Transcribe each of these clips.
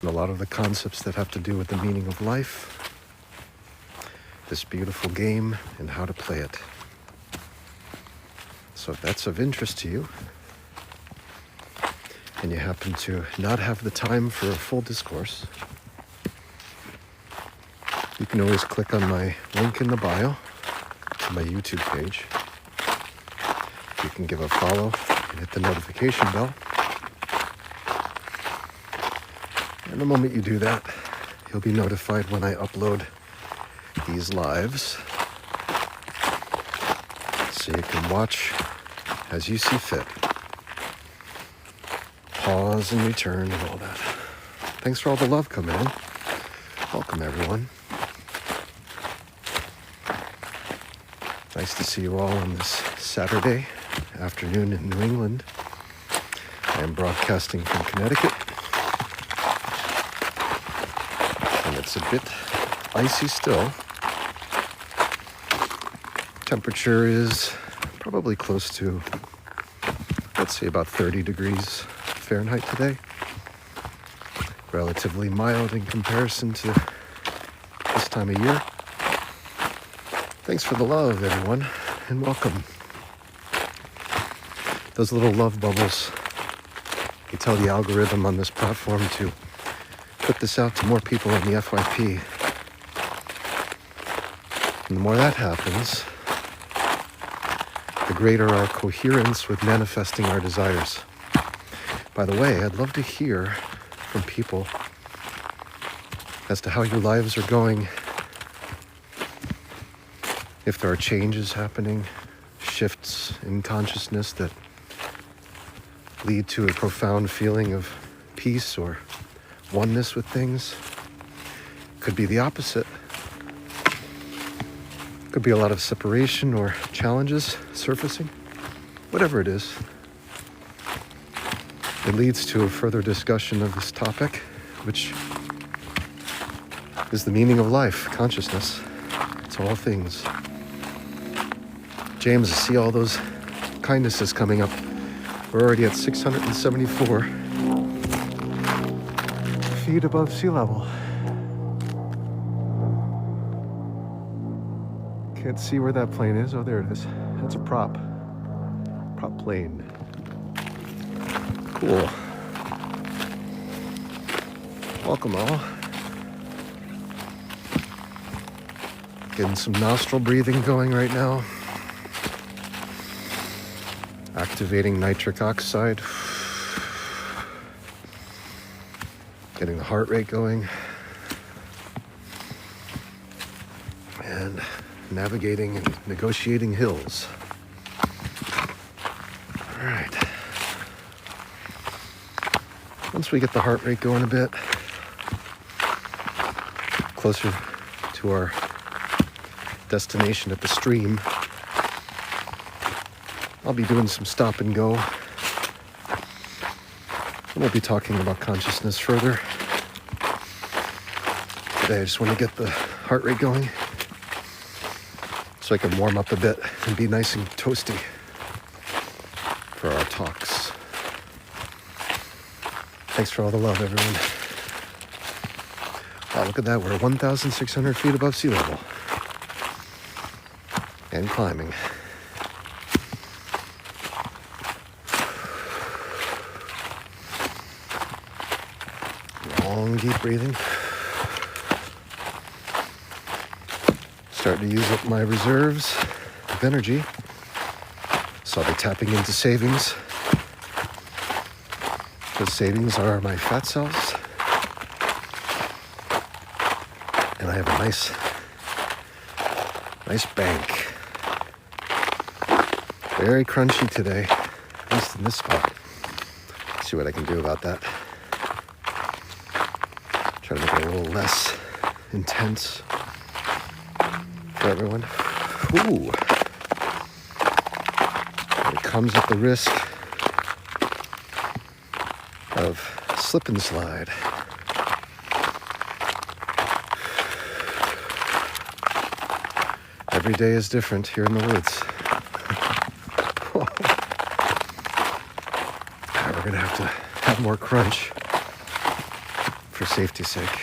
a lot of the concepts that have to do with the meaning of life, this beautiful game, and how to play it. So if that's of interest to you, and you happen to not have the time for a full discourse, you can always click on my link in the bio to my YouTube page. You can give a follow and hit the notification bell. And the moment you do that, you'll be notified when I upload these lives. So you can watch as you see fit. Pause and return and all that. Thanks for all the love coming in. Welcome, everyone. Nice to see you all on this Saturday afternoon in New England. I am broadcasting from Connecticut. And it's a bit icy still. Temperature is probably close to, let's say, about 30 degrees Fahrenheit today. Relatively mild in comparison to this time of year. Thanks for the love, everyone, and welcome. Those little love bubbles, you tell the algorithm on this platform to put this out to more people in the FYP. And the more that happens, the greater our coherence with manifesting our desires. By the way, I'd love to hear from people as to how your lives are going, if there are changes happening, shifts in consciousness that lead to a profound feeling of peace or oneness with things. Could be the opposite. Could be a lot of separation or challenges surfacing. Whatever it is, it leads to a further discussion of this topic, which is the meaning of life, consciousness. It's all things. James, I see all those kindnesses coming up. We're already at 674 feet above sea level. Can't see where that plane is. Oh, there it is. That's a prop plane. Cool. Welcome all. Getting some nostril breathing going right now. Activating nitric oxide. Getting the heart rate going. And navigating and negotiating hills. All right. Once we get the heart rate going a bit, closer to our destination at the stream, I'll be doing some stop and go. And we'll be talking about consciousness further. Today I just want to get the heart rate going so I can warm up a bit and be nice and toasty for our talks. Thanks for all the love, everyone. Wow, look at that. We're 1,600 feet above sea level. And climbing. Long, deep breathing. Starting to use up my reserves of energy. So I'll be tapping into savings. Those savings are my fat cells. And I have a nice bank. Very crunchy today, at least in this spot. Let's see what I can do about that. Try to make it a little less intense for everyone. Ooh. It comes at the risk of slip and slide. Every day is different here in the woods. We're gonna have to have more crunch for safety's sake.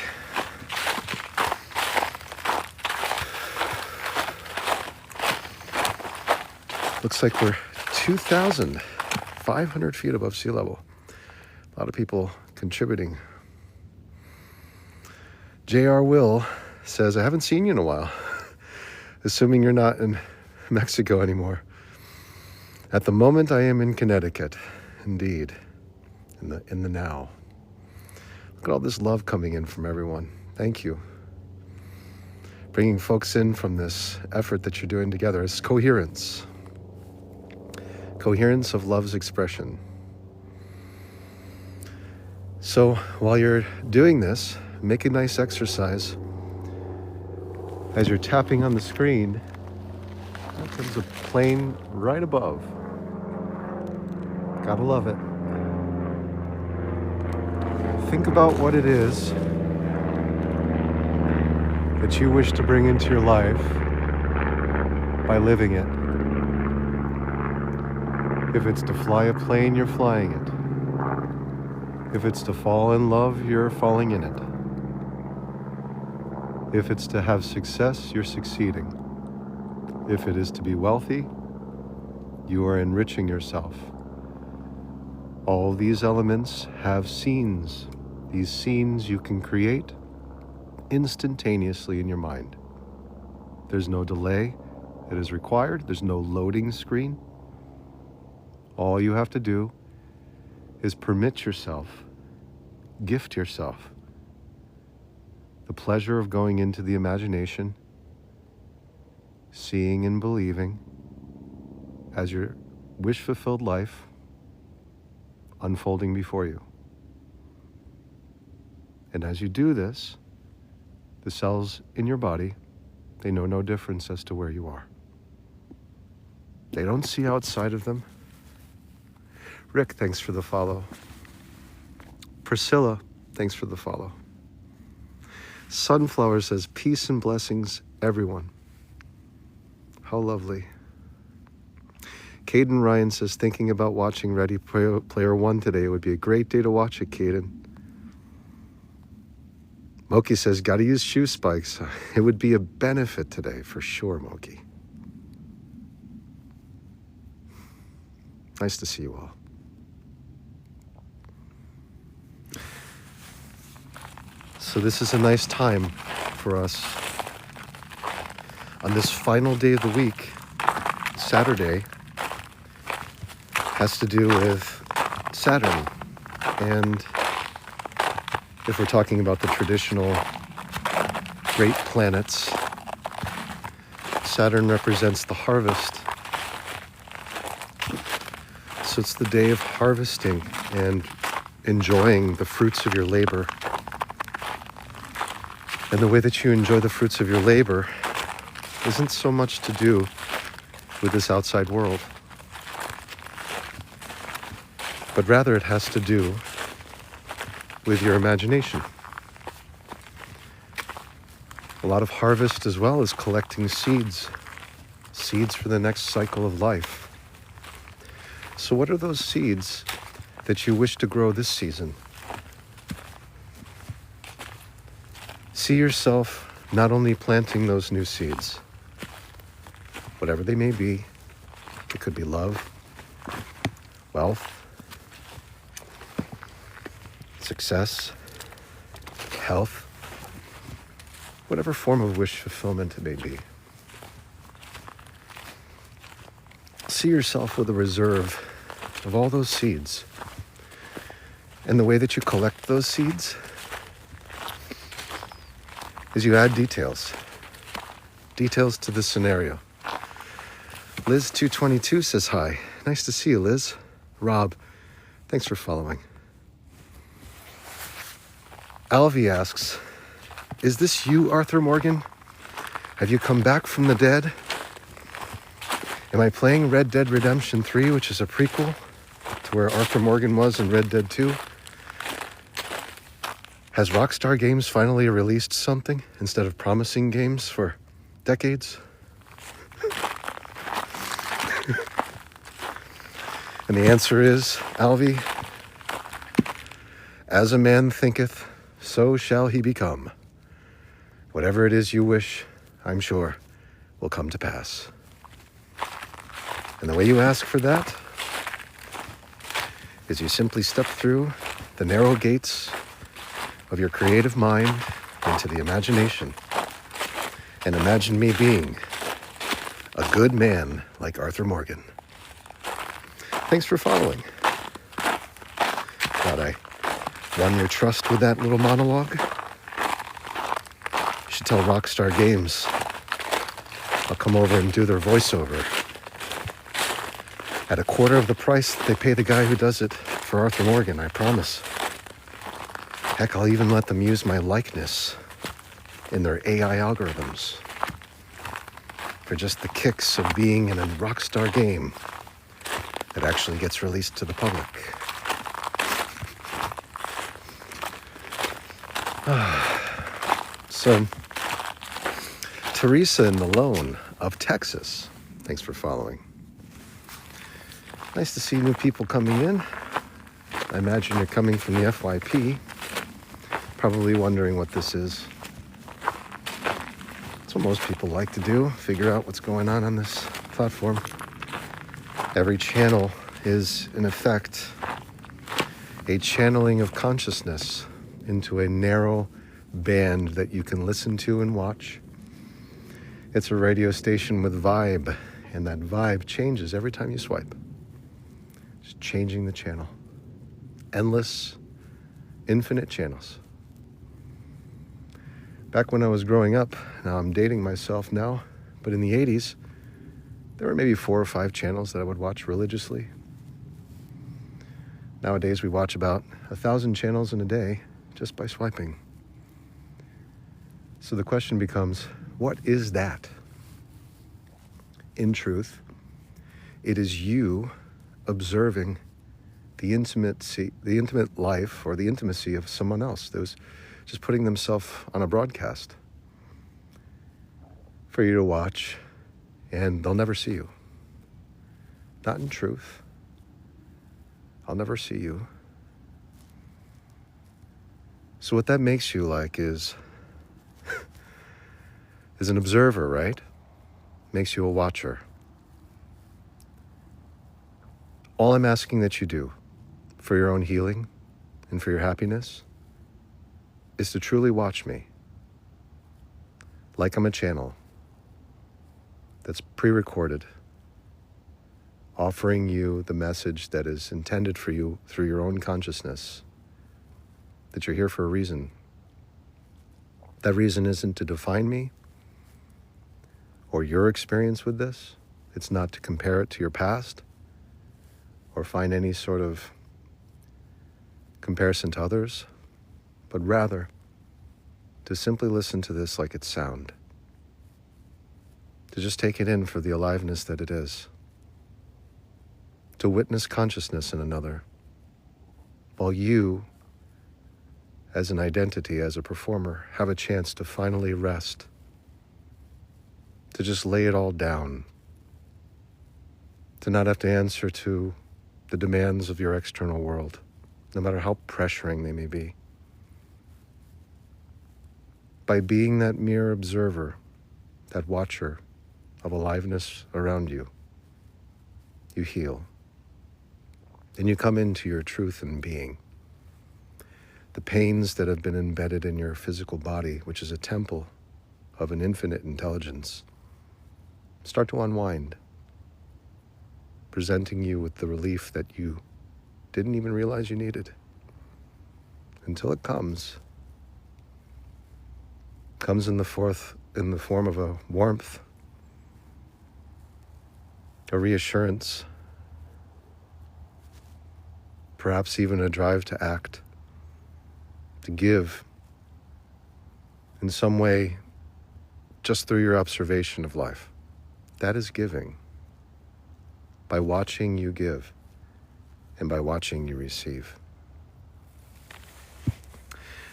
Looks like we're 2,500 feet above sea level. A lot of people contributing. J.R. Will says, I haven't seen you in a while. Assuming you're not in Mexico anymore. At the moment, I am in Connecticut. Indeed. In the now. Look at all this love coming in from everyone. Thank you. Bringing folks in from this effort that you're doing together. It's coherence. Coherence of love's expression. So while you're doing this, make a nice exercise. As you're tapping on the screen, there comes a plane right above. Gotta love it. Think about what it is that you wish to bring into your life by living it. If it's to fly a plane, you're flying it. If it's to fall in love, you're falling in it. If it's to have success, you're succeeding. If it is to be wealthy, you are enriching yourself. All these elements have scenes. These scenes you can create instantaneously in your mind. There's no delay that is required. There's no loading screen. All you have to do is permit yourself, gift yourself, the pleasure of going into the imagination, seeing and believing as your wish-fulfilled life unfolding before you. And as you do this, the cells in your body, they know no difference as to where you are. They don't see outside of them. Rick, thanks for the follow. Priscilla, thanks for the follow. Sunflower says, peace and blessings, everyone. How lovely. Caden Ryan says, thinking about watching Ready Player One today. It would be a great day to watch it, Caden. Moki says, gotta use shoe spikes. It would be a benefit today, for sure, Moki. Nice to see you all. So this is a nice time for us on this final day of the week. Saturday has to do with Saturn. And if we're talking about the traditional great planets, Saturn represents the harvest. So it's the day of harvesting and enjoying the fruits of your labor. And the way that you enjoy the fruits of your labor isn't so much to do with this outside world, but rather it has to do with your imagination. A lot of harvest as well as collecting seeds for the next cycle of life. So what are those seeds that you wish to grow this season? See yourself not only planting those new seeds, whatever they may be. It could be love, wealth, success, health, whatever form of wish fulfillment it may be. See yourself with a reserve of all those seeds. And the way that you collect those seeds is you add details to the scenario. Liz222 says hi. Nice to see you, Liz. Rob, thanks for following. Alvy asks, is this you, Arthur Morgan? Have you come back from the dead? Am I playing Red Dead Redemption 3, which is a prequel to where Arthur Morgan was in Red Dead 2? Has Rockstar Games finally released something instead of promising games for decades? And the answer is, Alvy, as a man thinketh, so shall he become. Whatever it is you wish, I'm sure, will come to pass. And the way you ask for that is you simply step through the narrow gates of your creative mind into the imagination and imagine me being a good man like Arthur Morgan. Thanks for following. Glad I won your trust with that little monologue. You should tell Rockstar Games I'll come over and do their voiceover at a quarter of the price that they pay the guy who does it for Arthur Morgan, I promise. Heck, I'll even let them use my likeness in their AI algorithms for just the kicks of being in a Rockstar game that actually gets released to the public. So, Teresa in the Lone of Texas, thanks for following. Nice to see new people coming in. I imagine you're coming from the FYP, probably wondering what this is. That's what most people like to do, figure out what's going on this platform. Every channel is, in effect, a channeling of consciousness into a narrow band that you can listen to and watch. It's a radio station with vibe, and that vibe changes every time you swipe. Just changing the channel. Endless, infinite channels. Back when I was growing up, now I'm dating myself now, but in the 80s, there were maybe 4 or 5 channels that I would watch religiously. Nowadays, we watch about 1,000 channels in a day just by swiping. So the question becomes, what is that? In truth, it is you observing the intimate life or the intimacy of someone else. Those just putting themselves on a broadcast for you to watch, and they'll never see you. Not in truth. I'll never see you. So what that makes you like is an observer, right? Makes you a watcher. All I'm asking that you do for your own healing and for your happiness is to truly watch me like I'm a channel that's pre-recorded, offering you the message that is intended for you through your own consciousness, that you're here for a reason. That reason isn't to define me or your experience with this. It's not to compare it to your past or find any sort of comparison to others, but rather to simply listen to this like it's sound. To just take it in for the aliveness that it is. To witness consciousness in another, while you, as an identity, as a performer, have a chance to finally rest, to just lay it all down, to not have to answer to the demands of your external world, no matter how pressuring they may be. By being that mere observer, that watcher of aliveness around you, you heal. And you come into your truth and being. The pains that have been embedded in your physical body, which is a temple of an infinite intelligence, start to unwind, presenting you with the relief that you didn't even realize you needed. Until it comes in the form of a warmth, a reassurance, perhaps even a drive to act, to give in some way just through your observation of life. That is giving. By watching you give, and by watching you receive.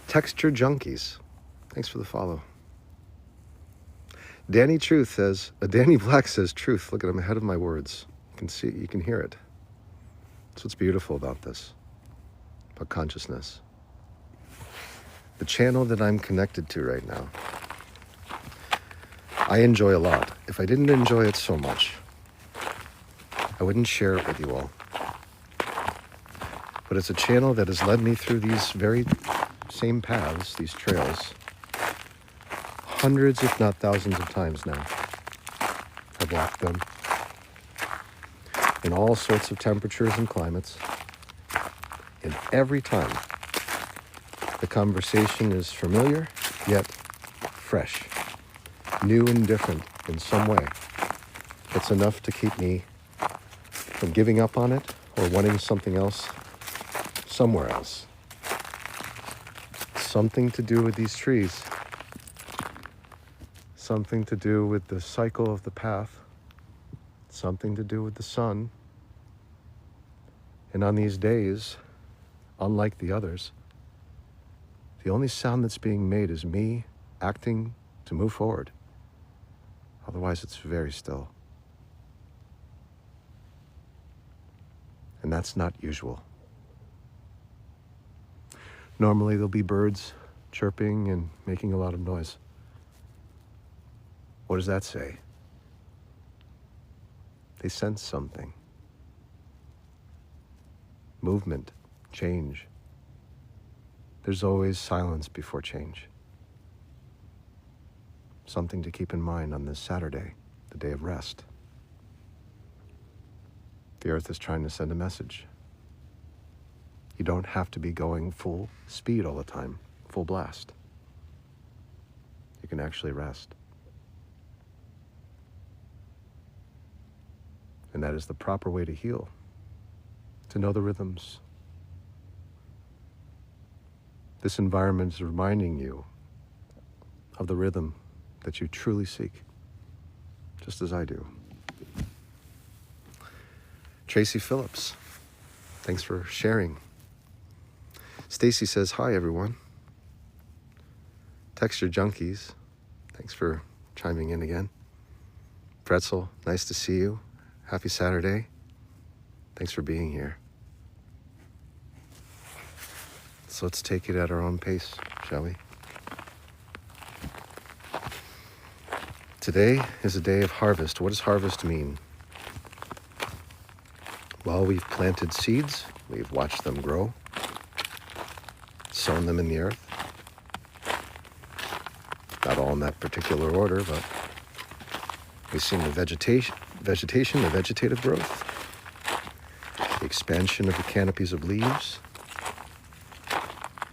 Texture Junkies, thanks for the follow. Danny Black says truth. Look at him ahead of my words. You can hear it. That's what's beautiful about this, about consciousness. the channel that I'm connected to right now, I enjoy a lot. If I didn't enjoy it so much, I wouldn't share it with you all. But it's a channel that has led me through these very same paths, these trails, hundreds, if not thousands of times now. I've walked them in all sorts of temperatures and climates. And every time, the conversation is familiar, yet fresh, new and different in some way. It's enough to keep me from giving up on it or wanting something else somewhere else. Something to do with these trees. Something to do with the cycle of the path. Something to do with the sun. And on these days, unlike the others, the only sound that's being made is me acting to move forward. Otherwise, it's very still. And that's not usual. Normally, there'll be birds chirping and making a lot of noise. What does that say? They sense something. Movement, change. There's always silence before change. Something to keep in mind on this Saturday, the day of rest. The earth is trying to send a message. You don't have to be going full speed all the time, full blast. You can actually rest. And that is the proper way to heal, to know the rhythms. This environment is reminding you of the rhythm that you truly seek, just as I do. Tracy Phillips, thanks for sharing. Stacy says, hi, everyone. Texture Junkies, thanks for chiming in again. Pretzel, nice to see you. Happy Saturday. Thanks for being here. So let's take it at our own pace, shall we? Today is a day of harvest. What does harvest mean? Well, we've planted seeds. We've watched them grow. Sown them in the earth. Not all in that particular order, but we've seen the vegetation, the vegetative growth, the expansion of the canopies of leaves,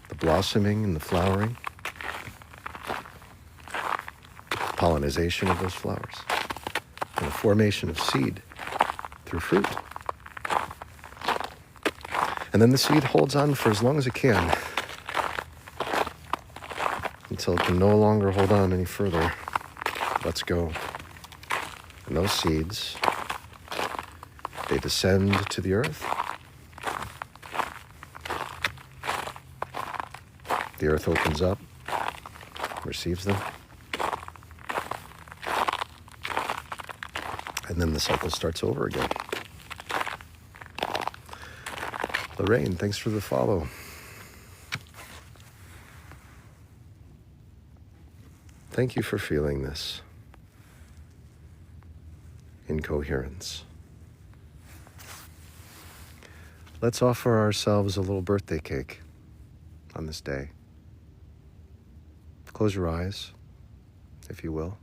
the blossoming and the flowering, pollination of those flowers, and the formation of seed through fruit. And then the seed holds on for as long as it can, until it can no longer hold on any further. Let's go. And those seeds, they descend to the earth. The earth opens up, receives them. And then the cycle starts over again. Lorraine, thanks for the follow. Thank you for feeling this incoherence. Let's offer ourselves a little birthday cake on this day. Close your eyes, if you will.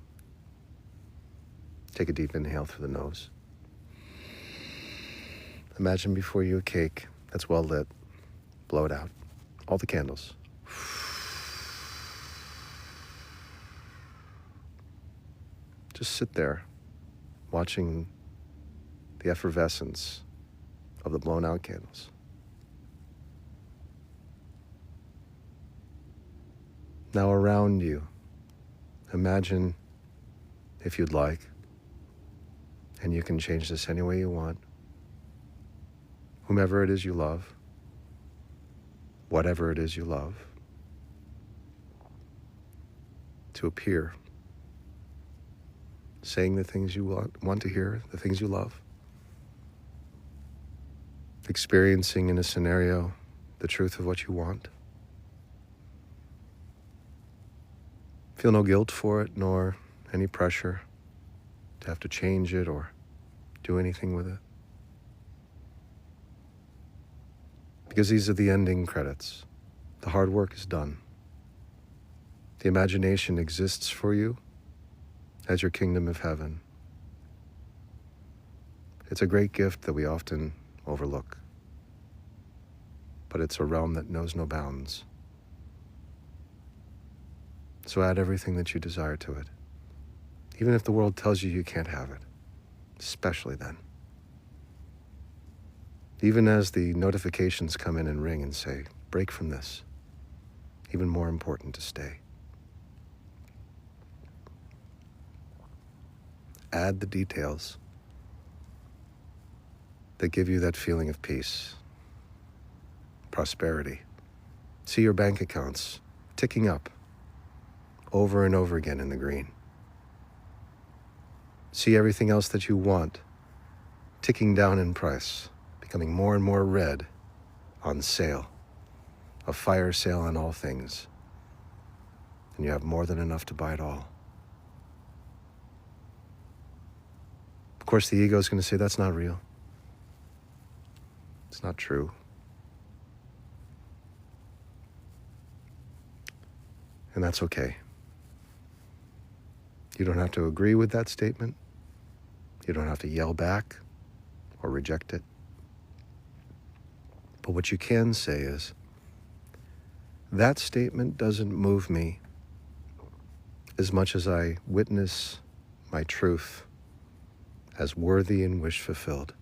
Take a deep inhale through the nose. Imagine before you a cake that's well lit. Blow it out. All the candles. Just sit there, watching the effervescence of the blown out candles. Now around you, imagine, if you'd like, and you can change this any way you want, whomever it is you love, whatever it is you love, to appear, saying the things you want to hear, the things you love, experiencing in a scenario the truth of what you want, Feel no guilt for it, nor any pressure to have to change it or do anything with it. Because these are the ending credits. The hard work is done. The imagination exists for you as your kingdom of heaven. It's a great gift that we often overlook, but it's a realm that knows no bounds. So add everything that you desire to it, even if the world tells you you can't have it, especially then. Even as the notifications come in and ring and say, break from this, even more important to stay. Add the details that give you that feeling of peace, prosperity. See your bank accounts ticking up over and over again in the green. See everything else that you want ticking down in price, becoming more and more red, on sale, a fire sale on all things. And you have more than enough to buy it all. Of course, the ego is going to say, that's not real. It's not true. And that's okay. You don't have to agree with that statement. You don't have to yell back or reject it. But what you can say is, that statement doesn't move me as much as I witness my truth as worthy and wish fulfilled.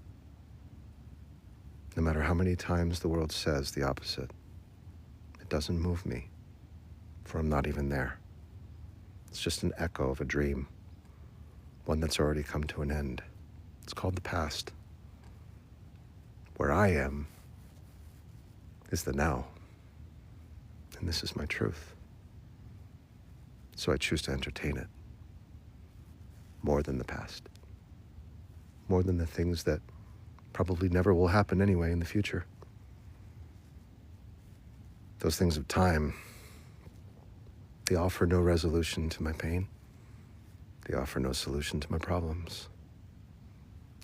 No matter how many times the world says the opposite, it doesn't move me, for I'm not even there. It's just an echo of a dream, one that's already come to an end. It's called the past. Where I am is the now, and this is my truth. So I choose to entertain it more than the past, more than the things that probably never will happen anyway in the future. Those things of time, they offer no resolution to my pain. They offer no solution to my problems.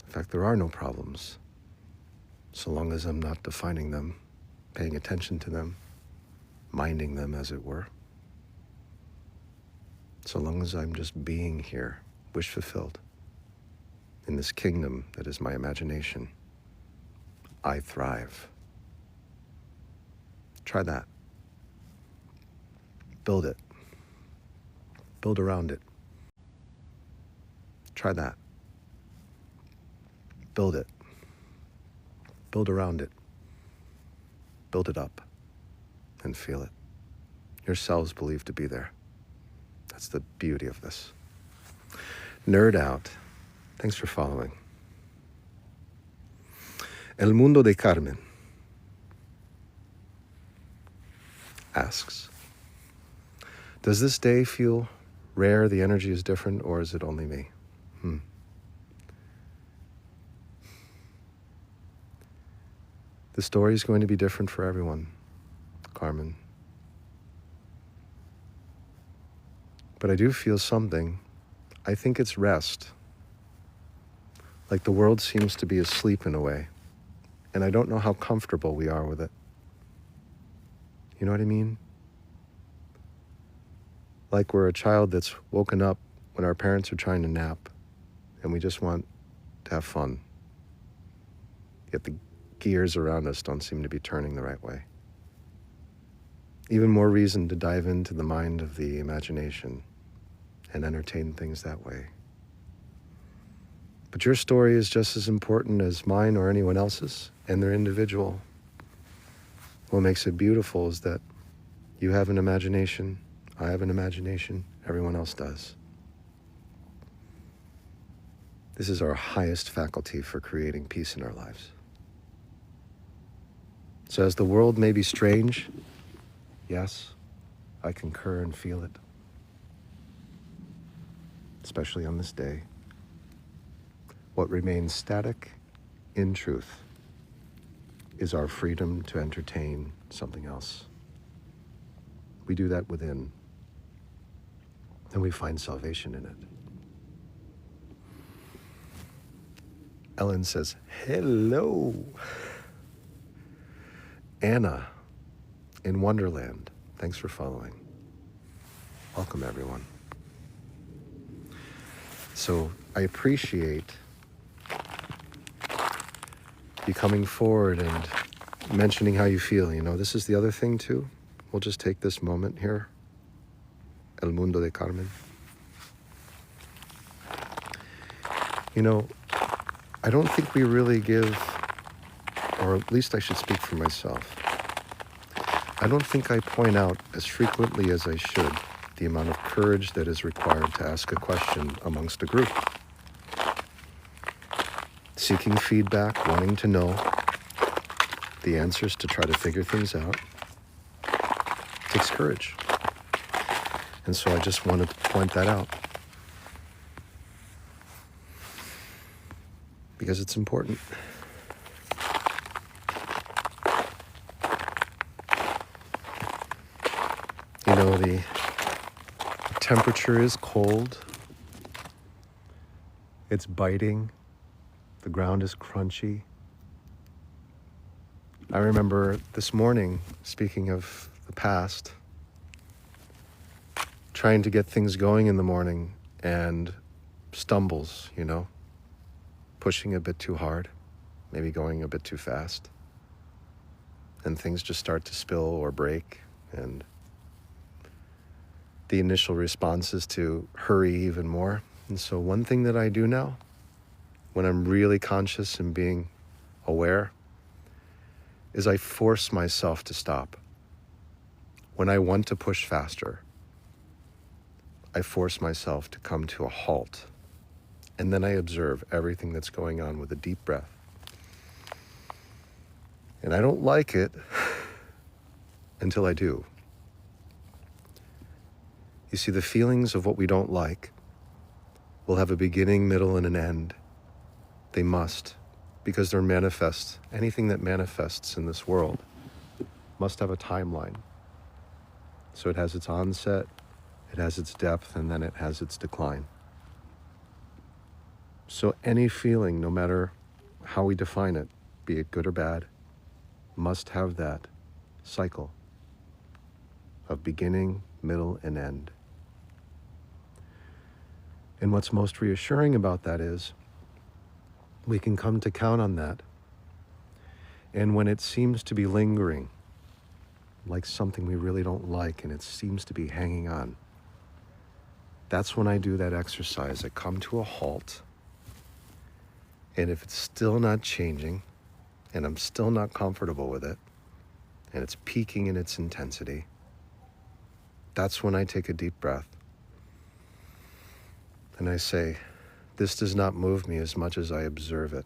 In fact, there are no problems, so long as I'm not defining them, paying attention to them, minding them, as it were. So long as I'm just being here, wish fulfilled, in this kingdom that is my imagination, I thrive. Try that. Build it. Build around it. Try that. Build it. Build around it. Build it up and feel it. Your cells believe to be there. That's the beauty of this. Nerd out. Thanks for following. El Mundo de Carmen asks, does this day feel rare, the energy is different, or is it only me? The story is going to be different for everyone, Carmen. But I do feel something. I think it's rest. Like the world seems to be asleep in a way. And I don't know how comfortable we are with it. You know what I mean? Like we're a child that's woken up when our parents are trying to nap, and we just want to have fun. Yet the gears around us don't seem to be turning the right way. Even more reason to dive into the mind of the imagination and entertain things that way. But your story is just as important as mine or anyone else's, and they're individual. What makes it beautiful is that you have an imagination, I have an imagination, everyone else does. This is our highest faculty for creating peace in our lives. So as the world may be strange, yes, I concur and feel it. Especially on this day. What remains static, in truth, is our freedom to entertain something else. We do that within. and we find salvation in it. Ellen says, hello. Anna in Wonderland, thanks for following. Welcome, everyone. So I appreciate you coming forward and mentioning how you feel. You know, this is the other thing too. We'll just take this moment here. El Mundo de Carmen. You know, I don't think we really give, or at least I should speak for myself, I don't think I point out as frequently as I should the amount of courage that is required to ask a question amongst a group. Seeking feedback, wanting to know the answers to try to figure things out, takes courage. And so I just wanted to point that out, because it's important. You know, the temperature is cold, it's biting, the ground is crunchy. I remember this morning, speaking of the past, trying to get things going in the morning and stumbles, you know, pushing a bit too hard, maybe going a bit too fast, and things just start to spill or break, and the initial response is to hurry even more. And so one thing that I do now, when I'm really conscious and being aware, is I force myself to stop. When I want to push faster, I force myself to come to a halt. And then I observe everything that's going on with a deep breath. And I don't like it until I do. You see, the feelings of what we don't like will have a beginning, middle, and an end. They must, because they're manifest. Anything that manifests in this world must have a timeline. So it has its onset, it has its depth, and then it has its decline. So any feeling, no matter how we define it, be it good or bad, must have that cycle of beginning, middle, and end. And what's most reassuring about that is we can come to count on that. And when it seems to be lingering, like something we really don't like, and it seems to be hanging on, that's when I do that exercise. I come to a halt, and if it's still not changing, and I'm still not comfortable with it, and it's peaking in its intensity, that's when I take a deep breath. And I say, this does not move me as much as I observe it.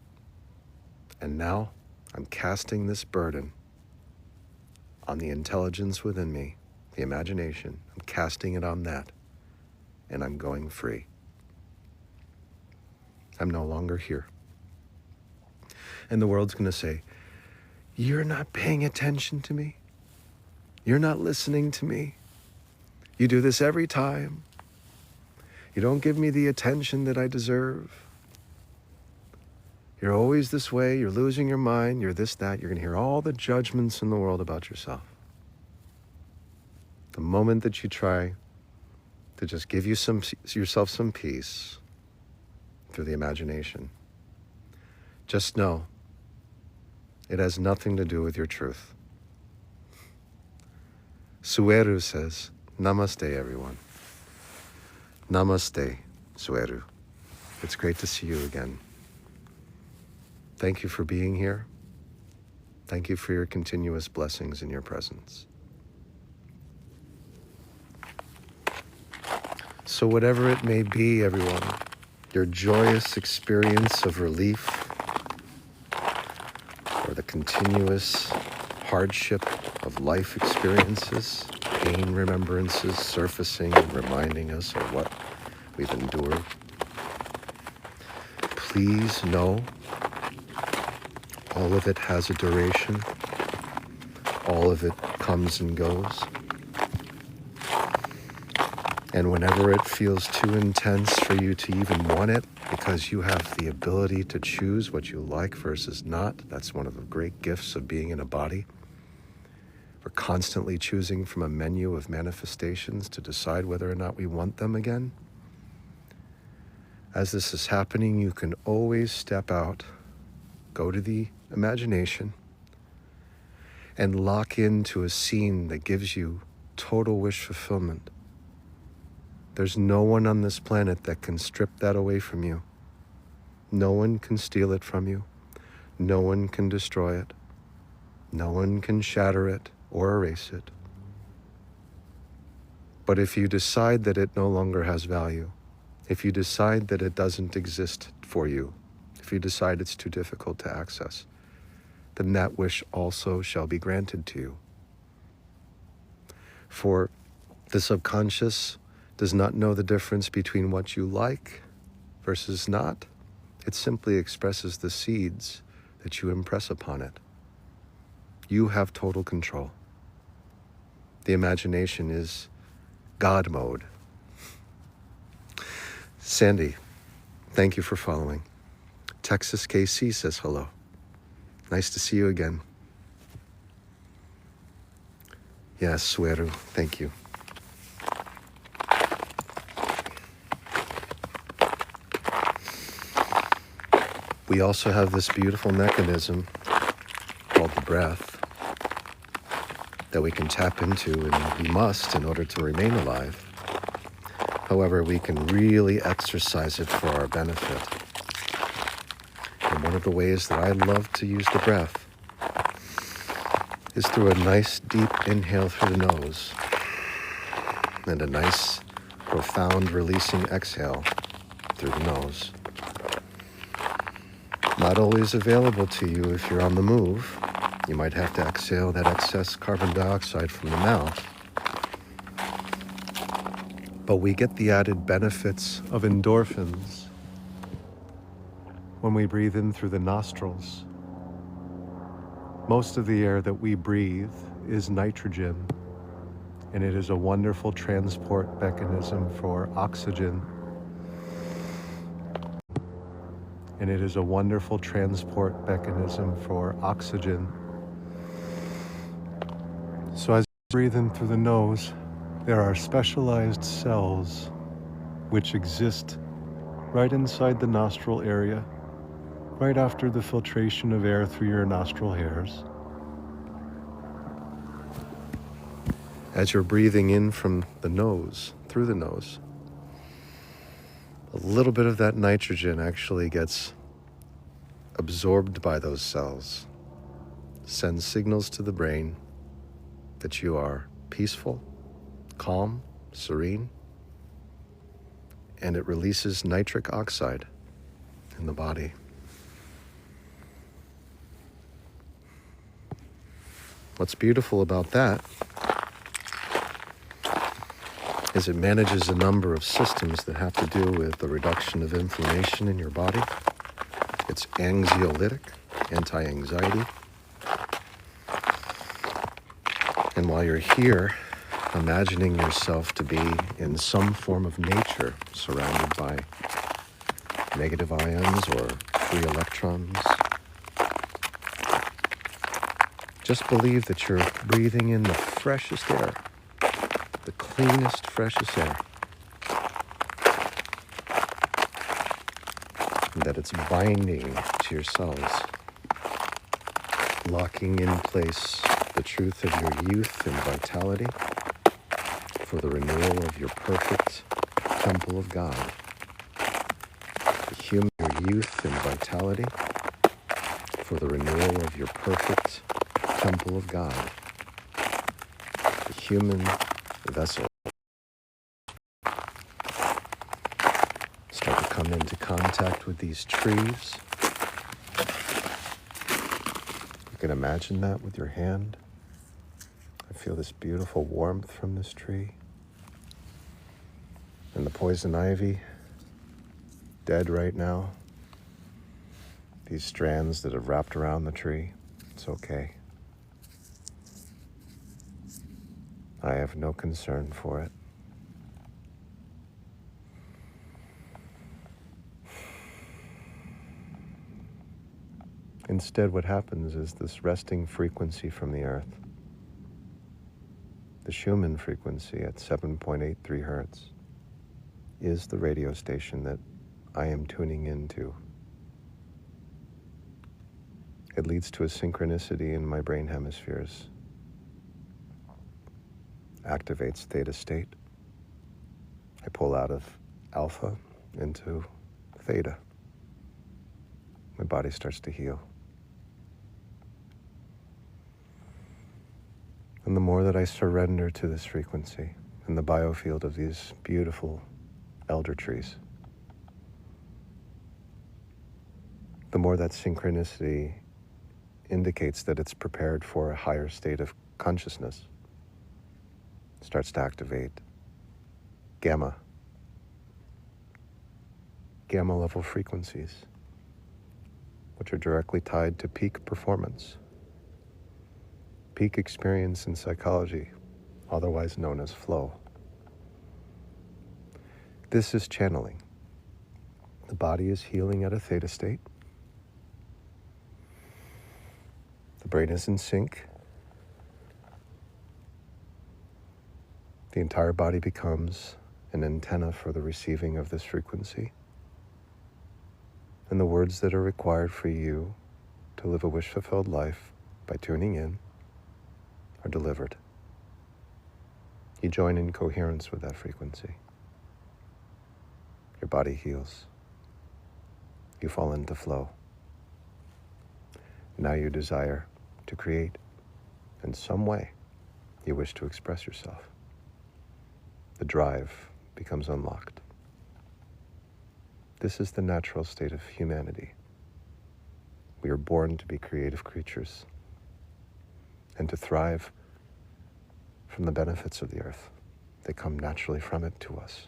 And now I'm casting this burden on the intelligence within me, the imagination. I'm casting it on that, and I'm going free. I'm no longer here. And the world's going to say, you're not paying attention to me. You're not listening to me. You do this every time. You don't give me the attention that I deserve. You're always this way. You're losing your mind. You're this, that. You're going to hear all the judgments in the world about yourself. The moment that you try to just give yourself some peace through the imagination, just know it has nothing to do with your truth. Sueru says, Namaste, everyone. Namaste, Sueru. It's great to see you again. Thank you for being here. Thank you for your continuous blessings in your presence. So whatever it may be, everyone, your joyous experience of relief or the continuous hardship of life experiences, pain remembrances surfacing and reminding us of what we've endured, please know all of it has a duration. All of it comes and goes. And whenever it feels too intense for you to even want it, because you have the ability to choose what you like versus not, that's one of the great gifts of being in a body. We're constantly choosing from a menu of manifestations to decide whether or not we want them again. As this is happening, you can always step out, go to the imagination, and lock into a scene that gives you total wish fulfillment. There's no one on this planet that can strip that away from you. No one can steal it from you. No one can destroy it. No one can shatter it or erase it. But if you decide that it no longer has value, if you decide that it doesn't exist for you, if you decide it's too difficult to access, then that wish also shall be granted to you. For the subconscious does not know the difference between what you like versus not. It simply expresses the seeds that you impress upon it. You have total control. The imagination is God mode. Sandy, thank you for following. Texas KC says hello. Nice to see you again. Yes, Sueru, thank you. We also have this beautiful mechanism called the breath that we can tap into, and we must in order to remain alive. However, we can really exercise it for our benefit. And one of the ways that I love to use the breath is through a nice deep inhale through the nose and a nice profound releasing exhale through the nose. Not always available to you if you're on the move. You might have to exhale that excess carbon dioxide from the mouth. But we get the added benefits of endorphins when we breathe in through the nostrils. Most of the air that we breathe is nitrogen, and it is a wonderful transport mechanism for oxygen. And it is a wonderful transport mechanism for oxygen. So as you breathe in through the nose, there are specialized cells which exist right inside the nostril area, right after the filtration of air through your nostril hairs. As you're breathing in from the nose, through the nose, a little bit of that nitrogen actually gets absorbed by those cells, sends signals to the brain that you are peaceful, calm, serene, and it releases nitric oxide in the body. What's beautiful about that is it manages a number of systems that have to do with the reduction of inflammation in your body. It's anxiolytic, anti-anxiety. And while you're here, imagining yourself to be in some form of nature, surrounded by negative ions or free electrons, just believe that you're breathing in the freshest air, the cleanest, freshest air, and that it's binding to your cells, locking in place the truth of your youth and vitality for the renewal of your perfect temple of God. The human your youth and vitality for the renewal of your perfect temple of God. The human vessel. Start to come into contact with these trees. You can imagine that with your hand. I feel this beautiful warmth from this tree. And the poison ivy, dead right now. These strands that have wrapped around the tree, it's okay. I have no concern for it. Instead, what happens is this resting frequency from the earth, the Schumann frequency at 7.83 hertz, is the radio station that I am tuning into. It leads to a synchronicity in my brain hemispheres, activates theta state. I pull out of alpha into theta. My body starts to heal. And the more that I surrender to this frequency in the biofield of these beautiful elder trees, the more that synchronicity indicates that it's prepared for a higher state of consciousness. It starts to activate gamma level frequencies, which are directly tied to peak performance, peak experience in psychology, otherwise known as flow. This is channeling. The body is healing at a theta state. The brain is in sync. The entire body becomes an antenna for the receiving of this frequency. And the words that are required for you to live a wish-fulfilled life by tuning in are delivered. You join in coherence with that frequency. Your body heals. You fall into flow. Now you desire to create in some way. You wish to express yourself. The drive becomes unlocked. This is the natural state of humanity. We are born to be creative creatures and to thrive from the benefits of the earth. They come naturally from it to us.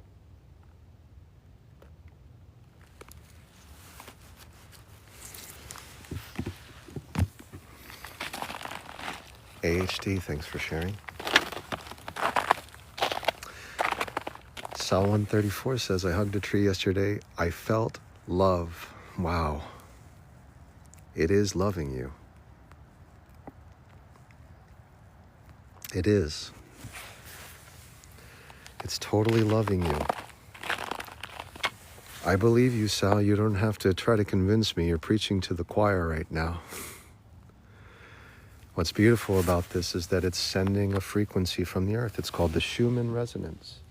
AHT, thanks for sharing. Sal 134 says, I hugged a tree yesterday. I felt love. Wow. It is loving you. It is. It's totally loving you. I believe you, Sal. You don't have to try to convince me. You're preaching to the choir right now. What's beautiful about this is that it's sending a frequency from the earth. It's called the Schumann resonance.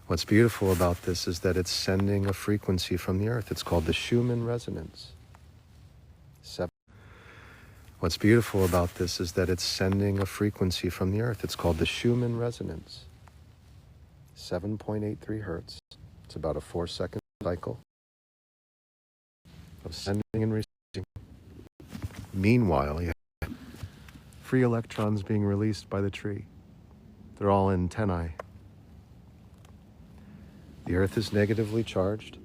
What's beautiful about this is that it's sending a frequency from the earth. It's called the Schumann resonance. What's beautiful about this is that it's sending a frequency from the earth. It's called the Schumann resonance. 7.83 hertz. It's about a 4-second cycle of sending and receiving. Meanwhile, you have free electrons being released by the tree. They're all antennae. The earth is negatively charged.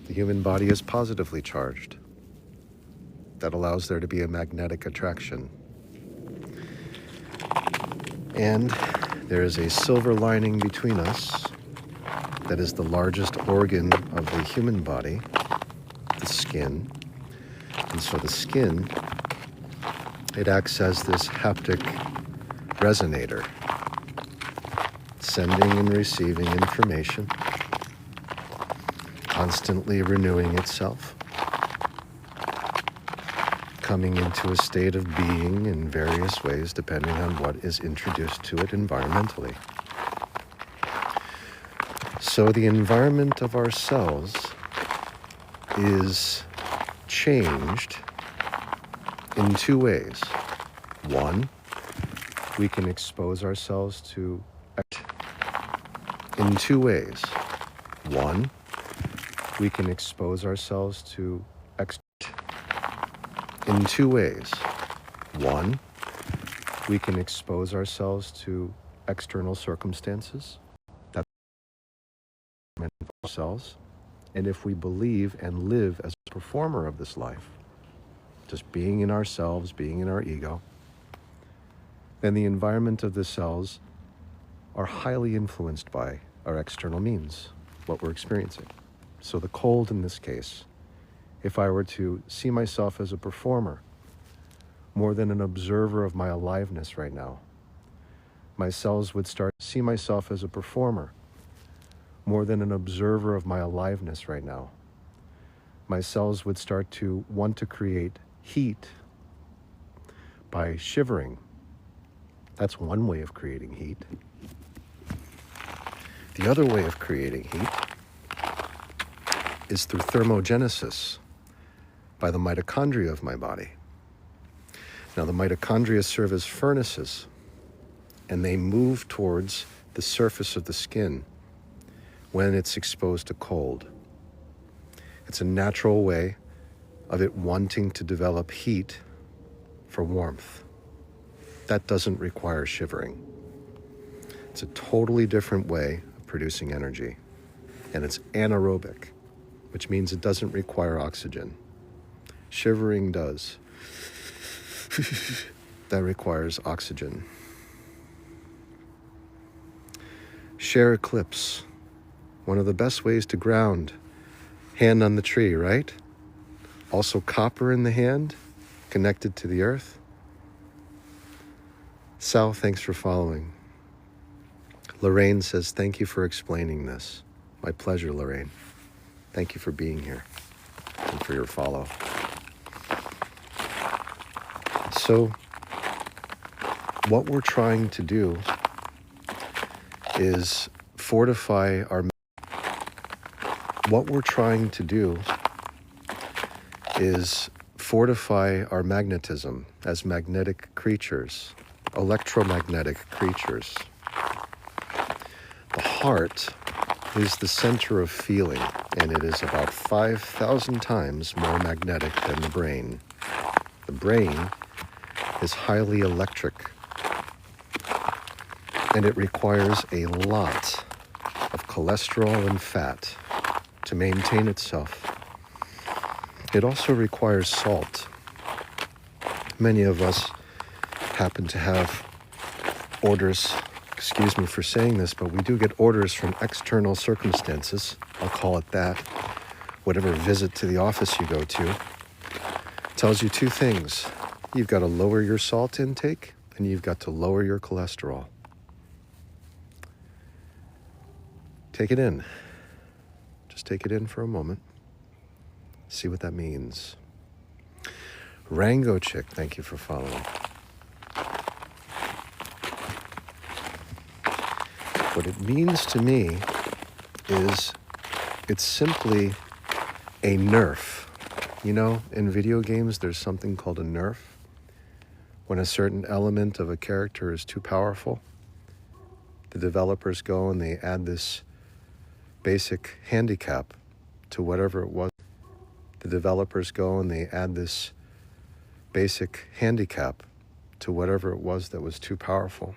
The human body is positively charged. That allows there to be a magnetic attraction. And there is a silver lining between us that is the largest organ of the human body, the skin. And so the skin, it acts as this haptic resonator, sending and receiving information, constantly renewing itself, coming into a state of being in various ways depending on what is introduced to it environmentally. So the environment of our cells is changed in two ways. One, we can expose ourselves to in two ways. One, we can expose ourselves to in two ways. One, we can expose ourselves to external circumstances that ourselves, and if we believe and live as a performer of this life, just being in ourselves, being in our ego, then the environment of the cells are highly influenced by our external means, what we're experiencing. So the cold in this case if I were to see myself as a performer more than an observer of my aliveness right now, my cells would start to see myself as a performer more than an observer of my aliveness right now. My cells would start to want to create heat by shivering. That's one way of creating heat. The other way of creating heat is through thermogenesis by the mitochondria of my body. Now, the mitochondria serve as furnaces, and they move towards the surface of the skin when it's exposed to cold. It's a natural way of it wanting to develop heat for warmth. That doesn't require shivering. It's a totally different way of producing energy, and it's anaerobic, which means it doesn't require oxygen. Shivering does. That requires oxygen. Share eclipse. One of the best ways to ground. Hand on the tree, right? Also copper in the hand, connected to the earth. Sal, thanks for following. Lorraine says, thank you for explaining this. My pleasure, Lorraine. Thank you for being here and for your follow. So, what we're trying to do is fortify our magnetism as magnetic creatures, electromagnetic creatures. The heart is the center of feeling, and it is about 5,000 times more magnetic than the brain. The brain is highly electric, and it requires a lot of cholesterol and fat to maintain itself. It also requires salt. Many of us happen to have orders, excuse me for saying this, but we do get orders from external circumstances, I'll call it that. Whatever visit to the office you go to tells you two things. You've got to lower your salt intake, and you've got to lower your cholesterol. Take it in. Just take it in for a moment. See what that means. Rango Chick, thank you for following. What it means to me is it's simply a nerf. You know, in video games, there's something called a nerf. When a certain element of a character is too powerful, the developers go and they add this basic handicap to whatever it was. The developers go and they add this basic handicap to whatever it was that was too powerful.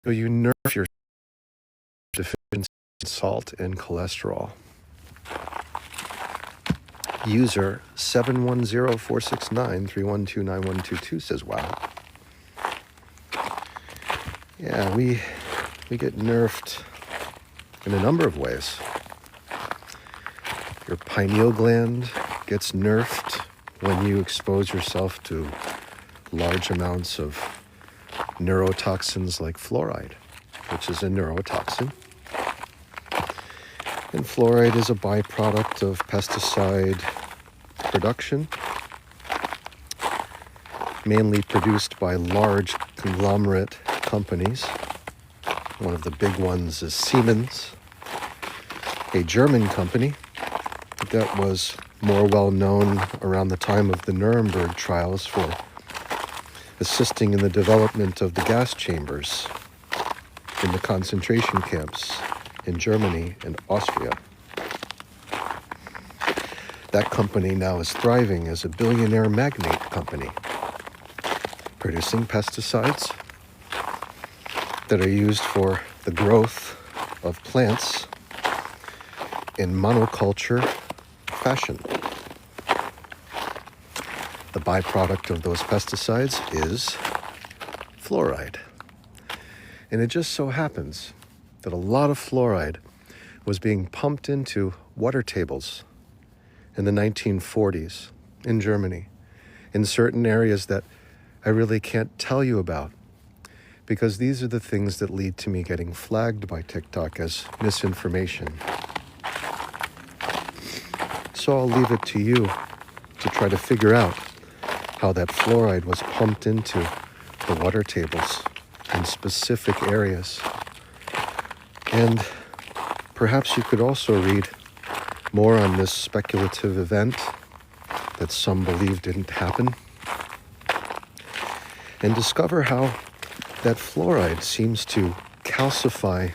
So you nerf your deficiency in salt and cholesterol. User 710-469-312-9122 says, wow. Yeah, we get nerfed in a number of ways. Your pineal gland gets nerfed when you expose yourself to large amounts of neurotoxins like fluoride, which is a neurotoxin. And fluoride is a byproduct of pesticide production, mainly produced by large conglomerate companies. One of the big ones is Siemens, a German company that was more well known around the time of the Nuremberg trials for assisting in the development of the gas chambers in the concentration camps in Germany and Austria. That company now is thriving as a billionaire magnate company, producing pesticides that are used for the growth of plants in monoculture fashion. The byproduct of those pesticides is fluoride. And it just so happens that a lot of fluoride was being pumped into water tables in the 1940s in Germany, in certain areas that I really can't tell you about, because these are the things that lead to me getting flagged by TikTok as misinformation. So I'll leave it to you to try to figure out how that fluoride was pumped into the water tables in specific areas. And perhaps you could also read more on this speculative event that some believe didn't happen, and discover how that fluoride seems to calcify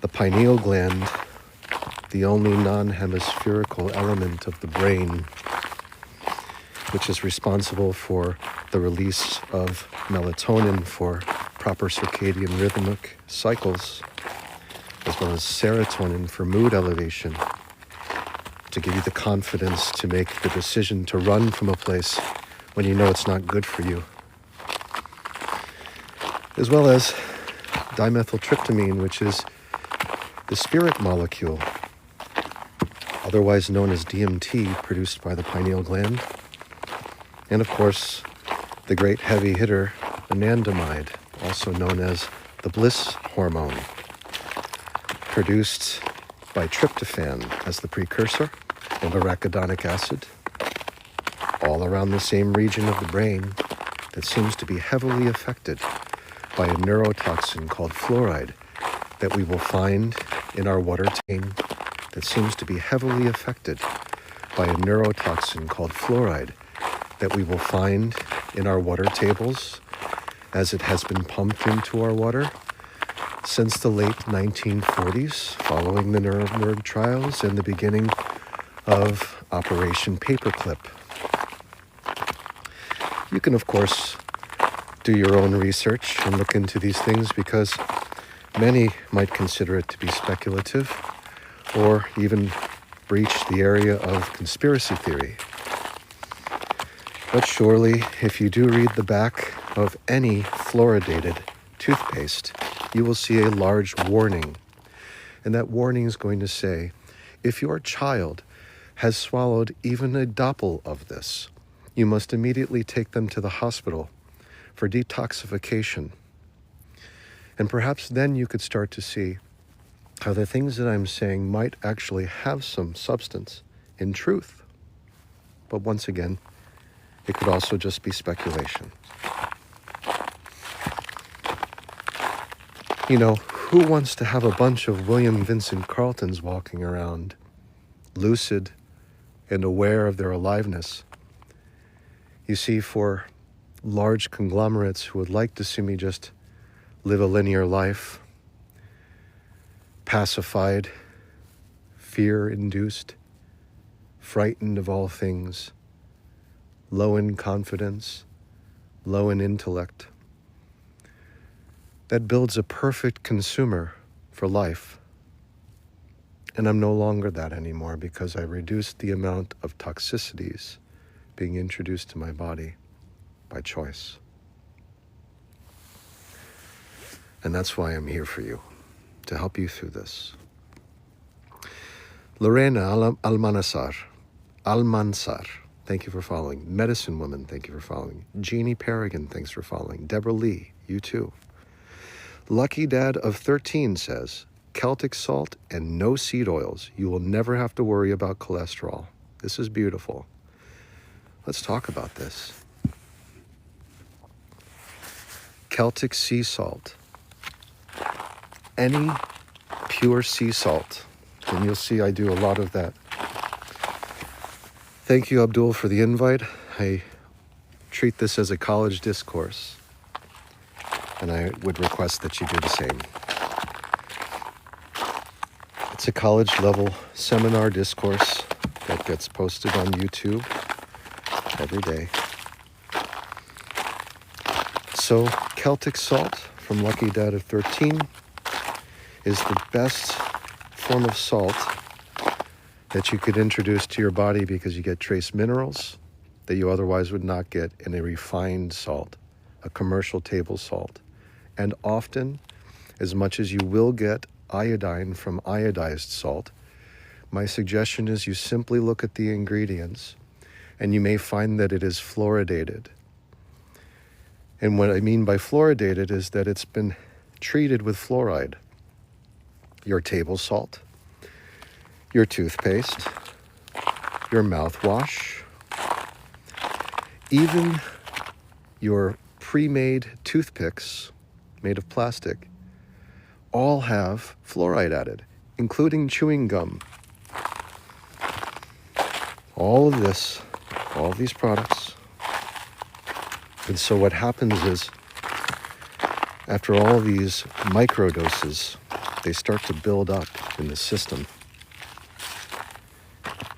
the pineal gland, the only non-hemispherical element of the brain, which is responsible for the release of melatonin for proper circadian rhythmic cycles, as well as serotonin for mood elevation, to give you the confidence to make the decision to run from a place when you know it's not good for you, as well as dimethyltryptamine, which is the spirit molecule, otherwise known as DMT, produced by the pineal gland, and of course, the great heavy hitter, anandamide, also known as the bliss hormone, produced by tryptophan as the precursor, and arachidonic acid, all around the same region of the brain that seems to be heavily affected by a neurotoxin called fluoride that we will find in our water table, that seems to be heavily affected by a neurotoxin called fluoride that we will find in our water tables as it has been pumped into our water since the late 1940s, following the Nuremberg trials and the beginning of Operation Paperclip. You can, of course, do your own research and look into these things, because many might consider it to be speculative or even breach the area of conspiracy theory. But surely, if you do read the back of any fluoridated toothpaste, you will see a large warning. And that warning is going to say, if your child has swallowed even a doppel of this, you must immediately take them to the hospital for detoxification. And perhaps then you could start to see how the things that I'm saying might actually have some substance in truth. But once again, it could also just be speculation. You know, who wants to have a bunch of William Vincent Carltons walking around, lucid and aware of their aliveness? You see, for large conglomerates who would like to see me just live a linear life, pacified, fear-induced, frightened of all things, low in confidence, low in intellect, that builds a perfect consumer for life. And I'm no longer that anymore, because I reduced the amount of toxicities being introduced to my body by choice. And that's why I'm here for you, to help you through this. Lorena Almansar, thank you for following. Medicine Woman, thank you for following. Jeannie Paragon, thanks for following. Deborah Lee, you too. Lucky Dad of 13 says, Celtic salt and no seed oils. You will never have to worry about cholesterol. This is beautiful. Let's talk about this. Celtic sea salt. Any pure sea salt. And you'll see I do a lot of that. Thank you, Abdul, for the invite. I treat this as a college discourse, and I would request that you do the same. It's a college-level seminar discourse that gets posted on YouTube every day. So, Celtic salt from Lucky Dad of 13 is the best form of salt that you could introduce to your body, because you get trace minerals that you otherwise would not get in a refined salt, a commercial table salt. And often, as much as you will get iodine from iodized salt, my suggestion is you simply look at the ingredients and you may find that it is fluoridated. And what I mean by fluoridated is that it's been treated with fluoride. Your table salt, your toothpaste, your mouthwash, even your pre-made toothpicks made of plastic all have fluoride added, including chewing gum. All of this, all of these products. And so what happens is, after all these microdoses, they start to build up in the system.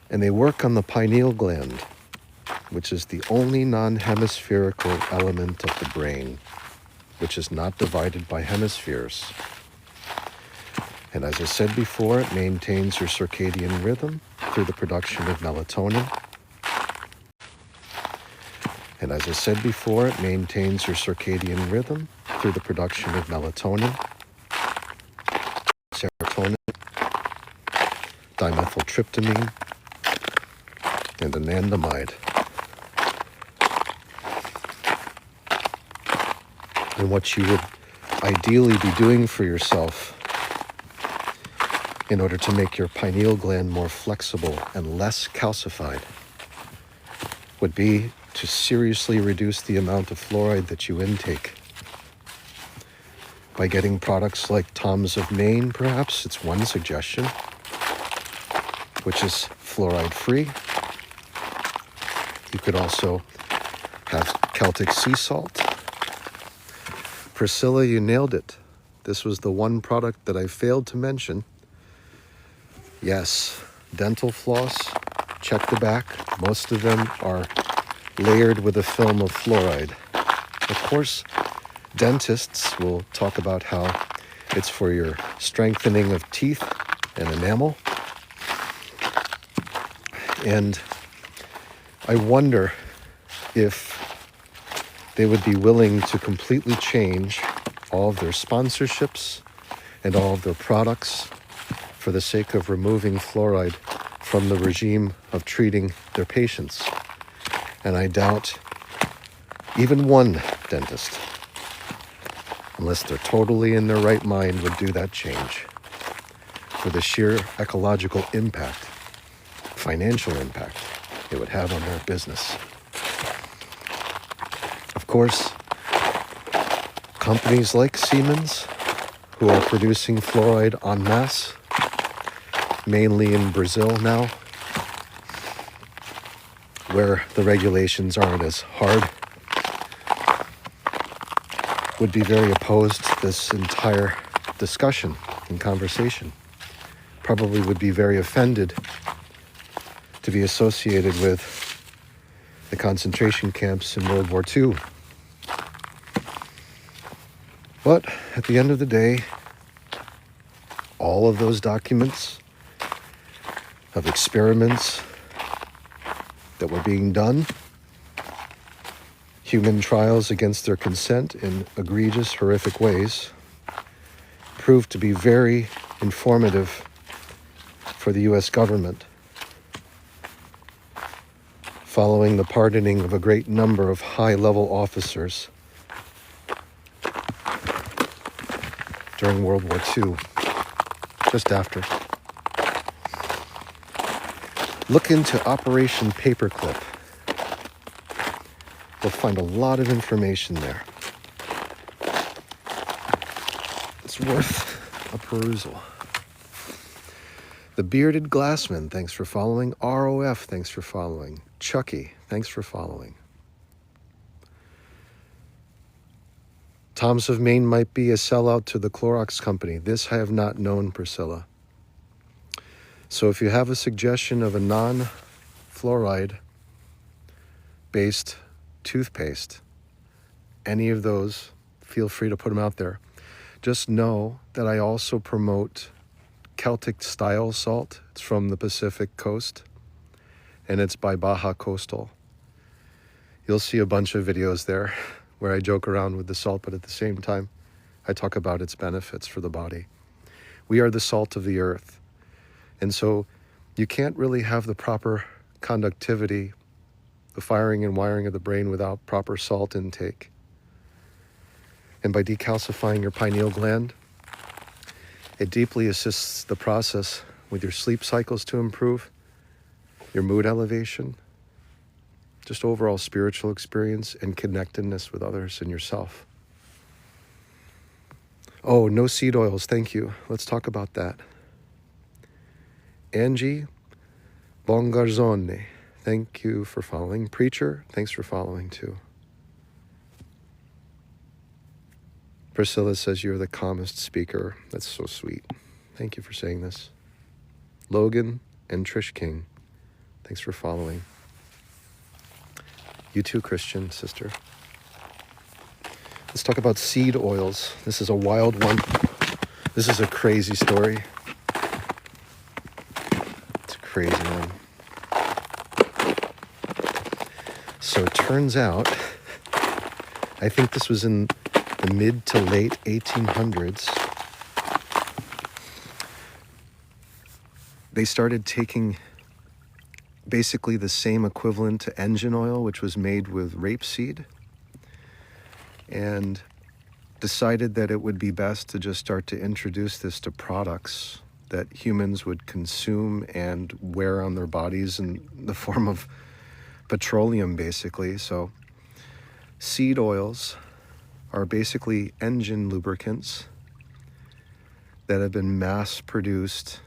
And they work on the pineal gland, which is the only non-hemispherical element of the brain, which is not divided by hemispheres. And as I said before, it maintains your circadian rhythm through the production of melatonin. And as I said before, it maintains your circadian rhythm through the production of melatonin, serotonin, dimethyltryptamine, and anandamide. And what you would ideally be doing for yourself in order to make your pineal gland more flexible and less calcified would be to seriously reduce the amount of fluoride that you intake. By getting products like Tom's of Maine, perhaps, it's one suggestion, which is fluoride-free. You could also have Celtic sea salt. Priscilla, you nailed it. This was the one product that I failed to mention. Yes, dental floss, check the back. Most of them are layered with a film of fluoride. Of course, dentists will talk about how it's for your strengthening of teeth and enamel. And I wonder if they would be willing to completely change all of their sponsorships and all of their products for the sake of removing fluoride from the regime of treating their patients. And I doubt even one dentist, unless they're totally in their right mind, would do that change for the sheer ecological impact, financial impact it would have on their business. Of course, companies like Siemens, who are producing fluoride en masse, mainly in Brazil now, where the regulations aren't as hard, would be very opposed to this entire discussion and conversation. Probably would be very offended to be associated with the concentration camps in World War II. But at the end of the day, all of those documents of experiments that were being done, human trials against their consent in egregious, horrific ways, proved to be very informative for the U.S. government. Following the pardoning of a great number of high-level officers during World War II, just after. Look into Operation Paperclip. You'll find a lot of information there. It's worth a perusal. The Bearded Glassman, thanks for following. ROF, thanks for following. Chucky, thanks for following. Tom's of Maine might be a sellout to the Clorox company. This I have not known, Priscilla. So if you have a suggestion of a non-fluoride-based toothpaste, any of those, feel free to put them out there. Just know that I also promote Celtic style salt. It's from the Pacific coast, and it's by Baja Coastal. You'll see a bunch of videos there where I joke around with the salt, but at the same time, I talk about its benefits for the body. We are the salt of the earth. And so You can't really have the proper conductivity, the firing and wiring of the brain without proper salt intake. And by decalcifying your pineal gland, it deeply assists the process with your sleep cycles to improve, your mood elevation, just overall spiritual experience and connectedness with others and yourself. Oh, no seed oils, thank you. Let's talk about that. Angie Bongarzone, thank you for following. Preacher, thanks for following too. Priscilla says you're the calmest speaker. That's so sweet. Thank you for saying this. Logan and Trish King, thanks for following. You too, Christian sister. Let's talk about seed oils. This is a wild one. This is a crazy story. It's a crazy one. So it turns out, I think this was in the mid to late 1800s. They started taking basically the same equivalent to engine oil, which was made with rapeseed, and decided that it would be best to just start to introduce this to products that humans would consume and wear on their bodies in the form of petroleum, basically. So seed oils are basically engine lubricants that have been mass produced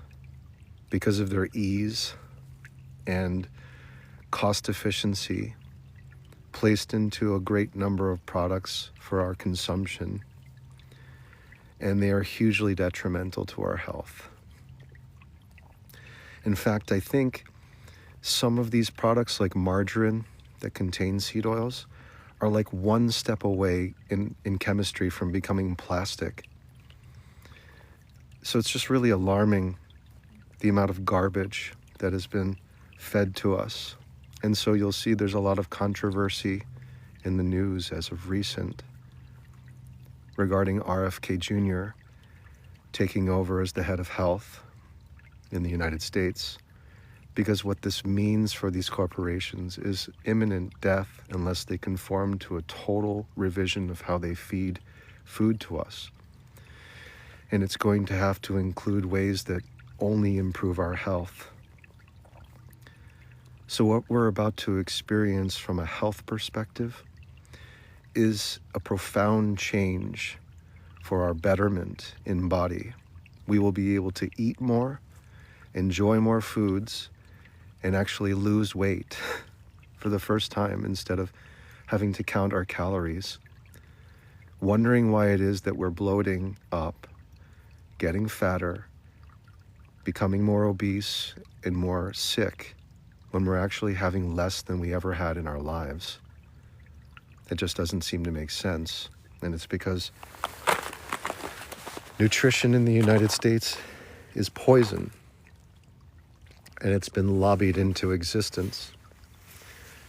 because of their ease and cost efficiency, placed into a great number of products for our consumption, and they are hugely detrimental to our health. In fact, I think some of these products, like margarine that contain seed oils, are like one step away in chemistry from becoming plastic. So it's just really alarming, the amount of garbage that has been fed to us. And so you'll see there's a lot of controversy in the news as of recent regarding RFK Jr. taking over as the head of health in the United States, because what this means for these corporations is imminent death unless they conform to a total revision of how they feed food to us. And it's going to have to include ways that only improve our health. So what we're about to experience from a health perspective is a profound change for our betterment in body. We will be able to eat more, enjoy more foods, and actually lose weight for the first time instead of having to count our calories, wondering why it is that we're bloating up, getting fatter, becoming more obese and more sick when we're actually having less than we ever had in our lives. It just doesn't seem to make sense. And it's because nutrition in the United States is poison. And it's been lobbied into existence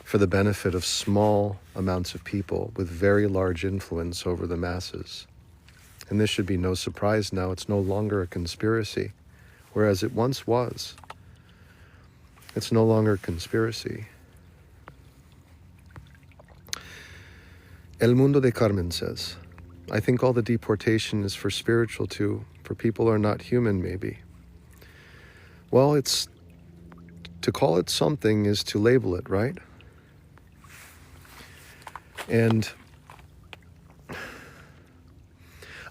for the benefit of small amounts of people with very large influence over the masses. And this should be no surprise now. It's no longer a conspiracy, whereas it once was. It's no longer a conspiracy. El Mundo de Carmen says, I think all the deportation is for spiritual too, for people are not human maybe. Well, it's to call it something is to label it, right? And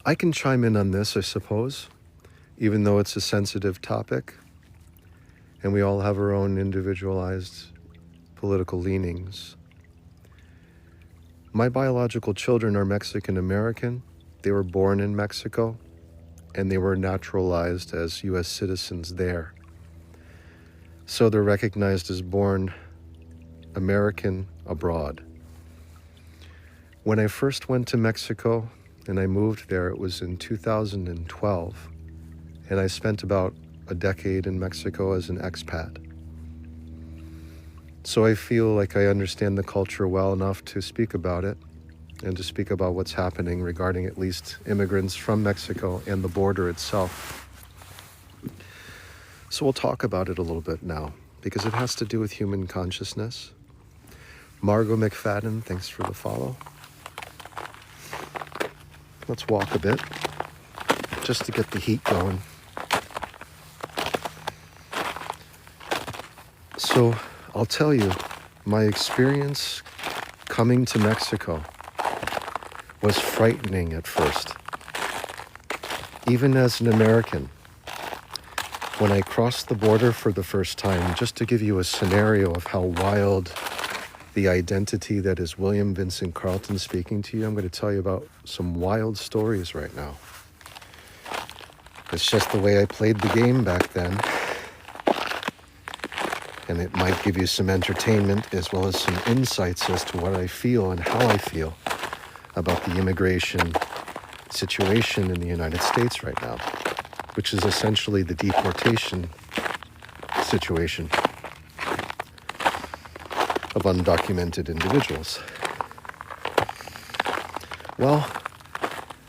I can chime in on this, I suppose, even though it's a sensitive topic, and we all have our own individualized political leanings. My biological children are Mexican American. They were born in Mexico, and they were naturalized as U.S. citizens there. So they're recognized as born American abroad. When I first went to Mexico and I moved there, it was in 2012, and I spent about a decade in Mexico as an expat. So I feel like I understand the culture well enough to speak about it and to speak about what's happening regarding at least immigrants from Mexico and the border itself. So we'll talk about it a little bit now because it has to do with human consciousness. Margot McFadden, thanks for the follow. Let's walk a bit just to get the heat going. So I'll tell you, my experience coming to Mexico was frightening at first. Even as an American, when I crossed the border for the first time, just to give you a scenario of how wild the identity that is William Vincent Carlton speaking to you, I'm going to tell you about some wild stories right now. It's just the way I played the game back then. And it might give you some entertainment as well as some insights as to what I feel and how I feel about the immigration situation in the United States right now, which is essentially the deportation situation of undocumented individuals. Well,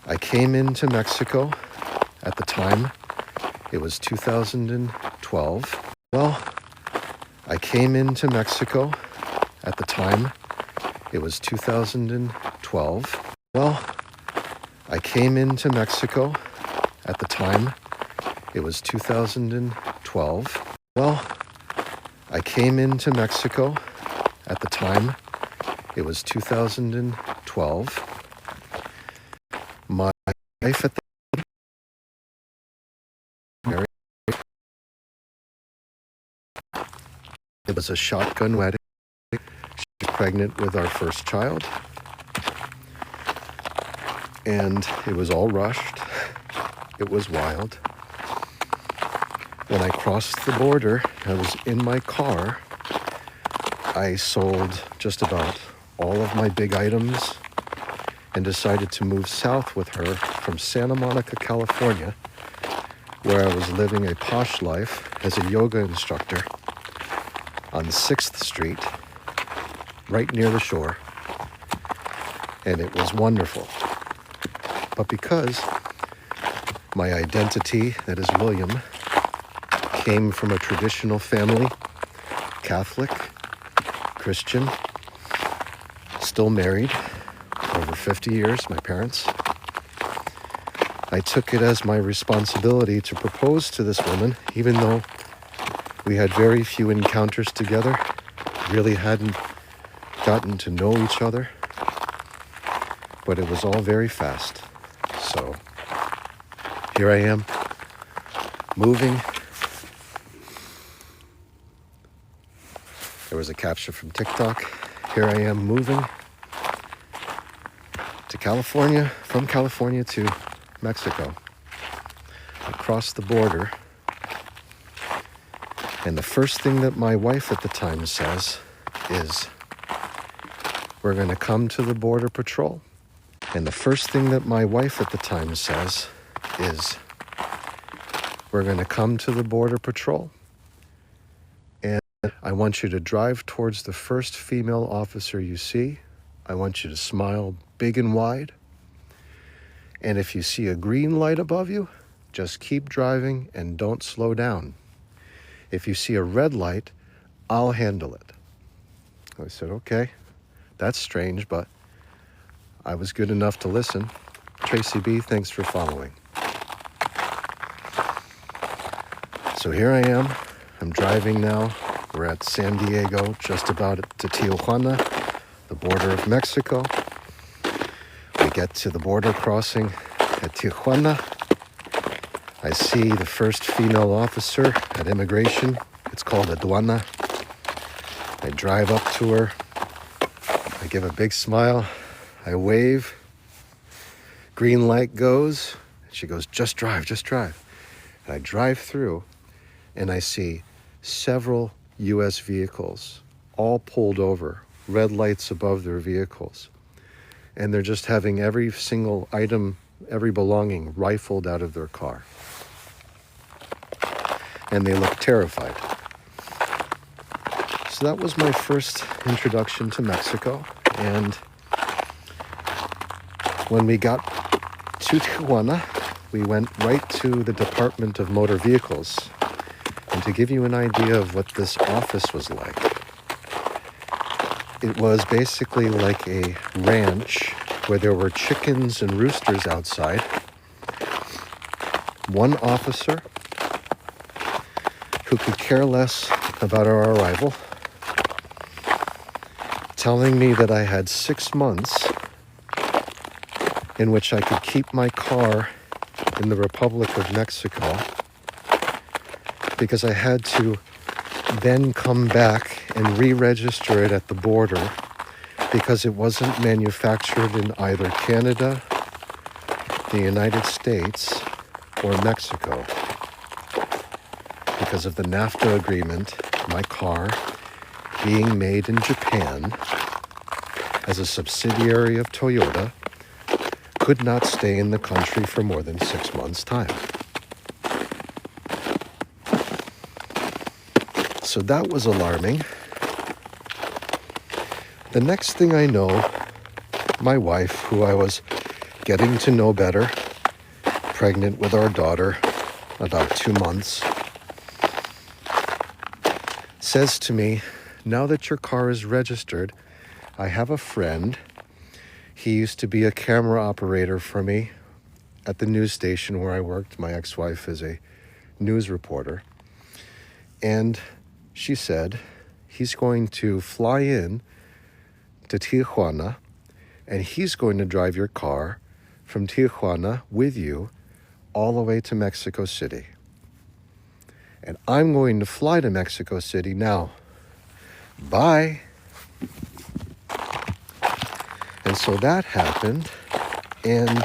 I came into Mexico at the time. It was 2012. Well, I came into Mexico at the time. It was 2012. Well, I came into Mexico at the time. It was 2012. Well, I came into Mexico at the time. It was 2012. My wife at the time, it was a shotgun wedding. She was pregnant with our first child. And it was all rushed. It was wild. When I crossed the border, I was in my car. I sold just about all of my big items and decided to move south with her from Santa Monica, California, where I was living a posh life as a yoga instructor on 6th Street, right near the shore. And it was wonderful. But because my identity, that is William, came from a traditional family, Catholic, Christian, still married, over 50 years, my parents, I took it as my responsibility to propose to this woman, even though we had very few encounters together, really hadn't gotten to know each other, but it was all very fast. So here I am, moving. There was a capture from TikTok. Here I am moving to California, from California to Mexico, across the border. And the first thing that my wife at the time says is, we're going to come to the Border Patrol. And the first thing that my wife at the time says is, we're going to come to the Border Patrol. And I want you to drive towards the first female officer you see. I want you to smile big and wide. And if you see a green light above you, just keep driving and don't slow down. If you see a red light, I'll handle it. I said, okay, that's strange, but I was good enough to listen. Tracy B, thanks for following. So here I am. I'm driving now. We're at San Diego, just about to Tijuana, the border of Mexico. We get to the border crossing at Tijuana. I see the first female officer at immigration. It's called aduana. I drive up to her. I give a big smile. I wave. Green light goes. She goes, just drive, just drive. And I drive through and I see several U.S. vehicles all pulled over, red lights above their vehicles. And they're just having every single item, every belonging rifled out of their car. And they look terrified. So that was my first introduction to Mexico. And when we got to Tijuana, we went right to the Department of Motor Vehicles. And to give you an idea of what this office was like, it was basically like a ranch where there were chickens and roosters outside. One officer who could care less about our arrival, telling me that I had 6 months in which I could keep my car in the Republic of Mexico, because I had to then come back and re-register it at the border because it wasn't manufactured in either Canada, the United States, or Mexico. Because of the NAFTA agreement, my car being made in Japan as a subsidiary of Toyota could not stay in the country for more than 6 months' time. So that was alarming. The next thing I know, my wife, who I was getting to know better, pregnant with our daughter, about 2 months, says to me, now that your car is registered, I have a friend. He used to be a camera operator for me at the news station where I worked. My ex-wife is a news reporter. And she said, he's going to fly in to Tijuana, and he's going to drive your car from Tijuana with you all the way to Mexico City. And I'm going to fly to Mexico City now. Bye. And so that happened, and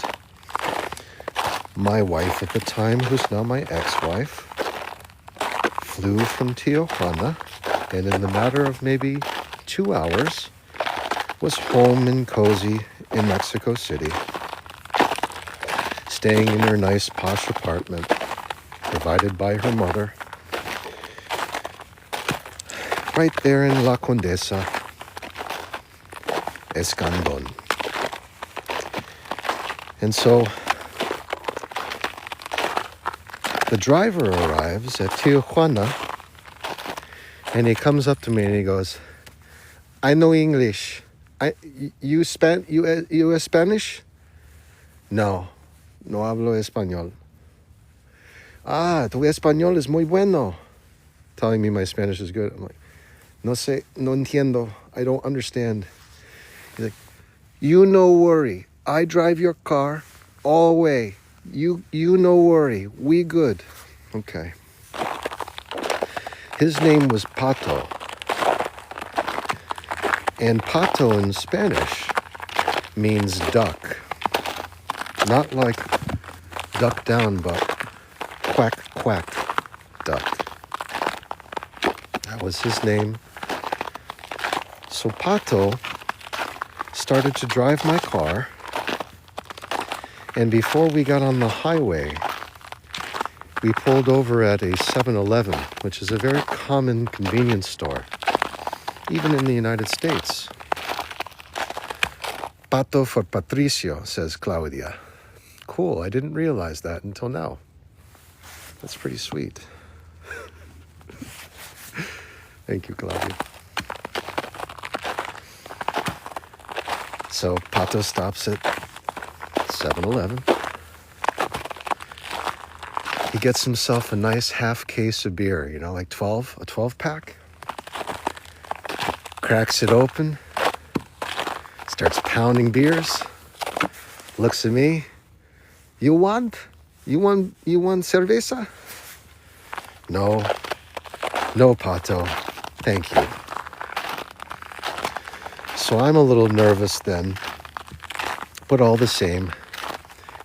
my wife at the time, who's now my ex-wife, flew from Tijuana, and in the matter of maybe 2 hours, was home and cozy in Mexico City, staying in her nice posh apartment, provided by her mother, right there in La Condesa, Escandon. And so the driver arrives at Tijuana, and he comes up to me and he goes, I know English. You are Spanish? No hablo español. Ah, tu español es muy bueno. Telling me my Spanish is good. I'm like, no entiendo. I don't understand. He's like, you no worry. I drive your car all the way. You no worry. We good. Okay. His name was Pato. And Pato in Spanish means duck. Not like duck down, but quack, quack, duck. That was his name. So Pato started to drive my car, and before we got on the highway, we pulled over at a 7-Eleven, which is a very common convenience store, even in the United States. Pato for Patricio, says Claudia. Cool, I didn't realize that until now. That's pretty sweet. Thank you, Claudia. So Pato stops at 7-Eleven. He gets himself a nice half case of beer, like a 12-pack. Cracks it open, starts pounding beers, looks at me. You want cerveza? No, Pato, thank you. So I'm a little nervous then, but all the same,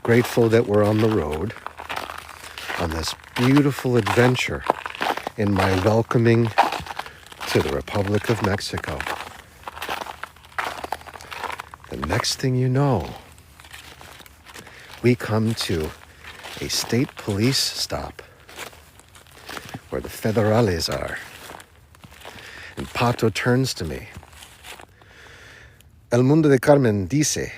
grateful that we're on the road on this beautiful adventure in my welcoming to the Republic of Mexico. The next thing you know, we come to a state police stop where the federales are. And Pato turns to me. El Mundo de Carmen dice,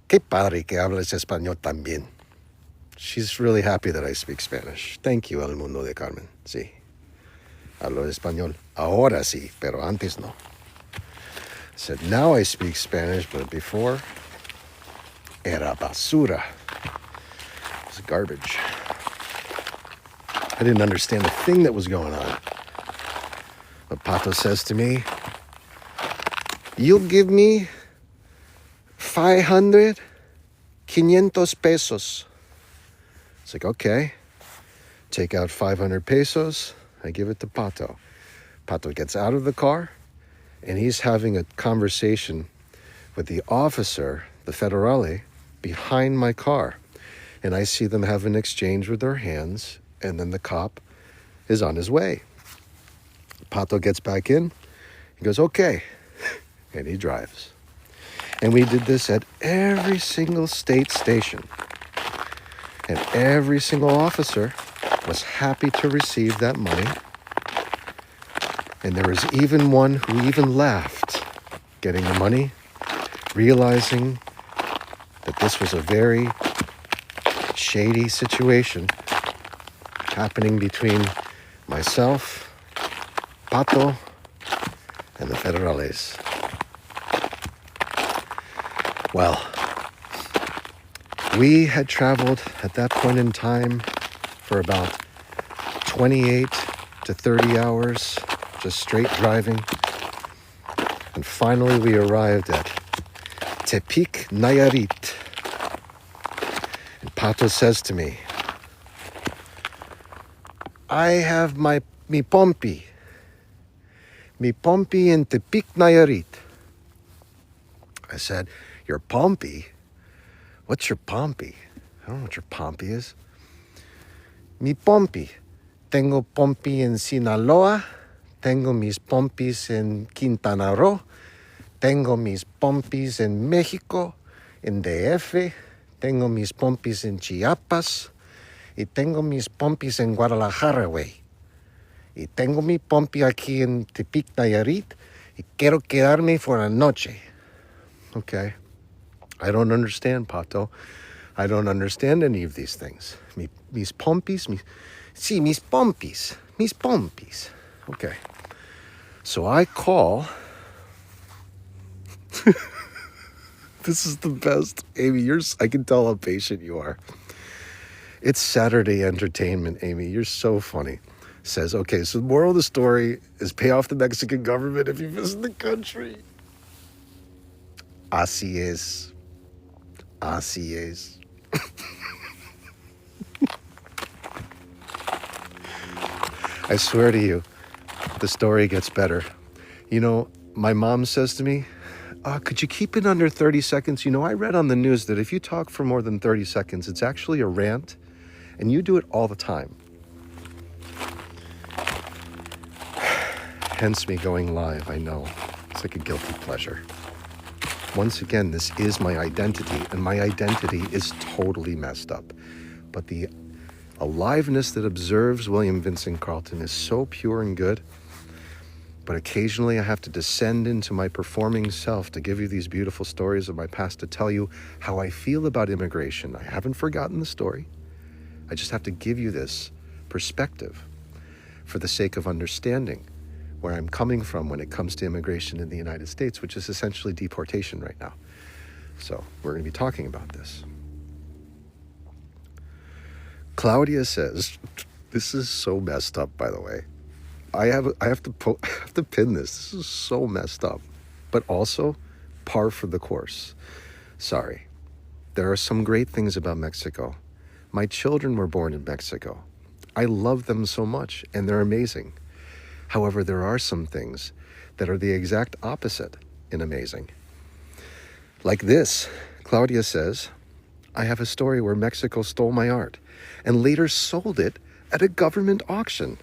qué padre que hablas español también. She's really happy that I speak Spanish. Thank you, El Mundo de Carmen. Sí. Hablo español. Ahora sí, pero antes no. I said, now I speak Spanish, but before, era basura. It was garbage. I didn't understand a thing that was going on. But Pato says to me, you'll give me 500 pesos. It's like, okay. Take out 500 pesos. I give it to Pato. Pato gets out of the car, and he's having a conversation with the officer, the federale, behind my car. And I see them have an exchange with their hands, and then the cop is on his way. Pato gets back in. He goes, okay. And he drives. And we did this at every single state station. And every single officer was happy to receive that money. And there was even one who even laughed getting the money, realizing that this was a very shady situation happening between myself, Pato, and the federales. Well, we had traveled at that point in time for about 28 to 30 hours, just straight driving. And finally we arrived at Tepic, Nayarit. And Pato says to me, I have mi pompi in Tepic, Nayarit. I said, your pompi? What's your pompi? I don't know what your pompi is. Mi pompi. Tengo pompi en Sinaloa. Tengo mis pompis en Quintana Roo. Tengo mis pompis en México, en DF. Tengo mis pompis en Chiapas. Y tengo mis pompis en Guadalajara, güey. Y tengo mi pompi aquí en Tepic, Nayarit. Y quiero quedarme for la noche. Okay. I don't understand, Pato. I don't understand any of these things. Mis pompis, mis pompis. Mis pompis. Okay. So I call. This is the best. Amy, I can tell how patient you are. It's Saturday entertainment, Amy. You're so funny. Says, okay, so the moral of the story is pay off the Mexican government if you visit the country. Así es. Así es. I swear to you, the story gets better. You know, my mom says to me, could you keep it under 30 seconds? You know, I read on the news that if you talk for more than 30 seconds, it's actually a rant, and you do it all the time. Hence me going live, I know. It's like a guilty pleasure. Once again, this is my identity, and my identity is totally messed up. But the aliveness that observes William Vincent Carleton is so pure and good. But occasionally I have to descend into my performing self to give you these beautiful stories of my past, to tell you how I feel about immigration. I haven't forgotten the story. I just have to give you this perspective for the sake of understanding where I'm coming from when it comes to immigration in the United States, which is essentially deportation right now. So we're going to be talking about this. Claudia says, this is so messed up, by the way. I have to pin this. This is so messed up, but also par for the course. Sorry. There are some great things about Mexico. My children were born in Mexico. I love them so much, and they're amazing. However, there are some things that are the exact opposite in amazing. Like this, Claudia says, I have a story where Mexico stole my art and later sold it at a government auction.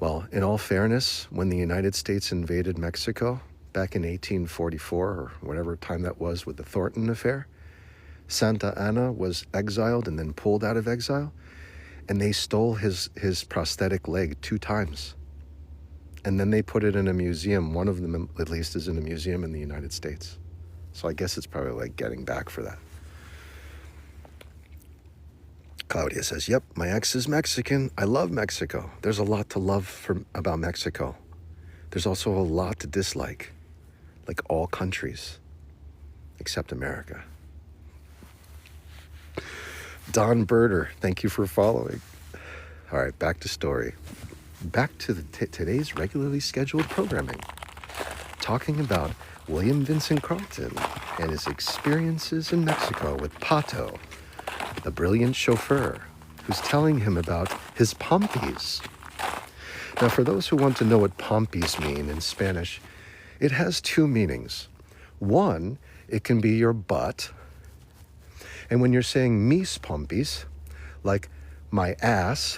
Well, in all fairness, when the United States invaded Mexico back in 1844 or whatever time that was with the Thornton affair, Santa Anna was exiled and then pulled out of exile. And they stole his prosthetic leg 2 times. And then they put it in a museum. One of them, at least, is in a museum in the United States. So I guess it's probably like getting back for that. Claudia says, yep, my ex is Mexican. I love Mexico. There's a lot to love about Mexico. There's also a lot to dislike, like all countries, except America. Don Birder, thank you for following. All right, back to story. Back to today's regularly scheduled programming, talking about William Vincent Carlton and his experiences in Mexico with Pato, the brilliant chauffeur who's telling him about his pompis. Now, for those who want to know what pompis mean in Spanish, it has two meanings. One, it can be your butt. And when you're saying mis pompis, like my ass,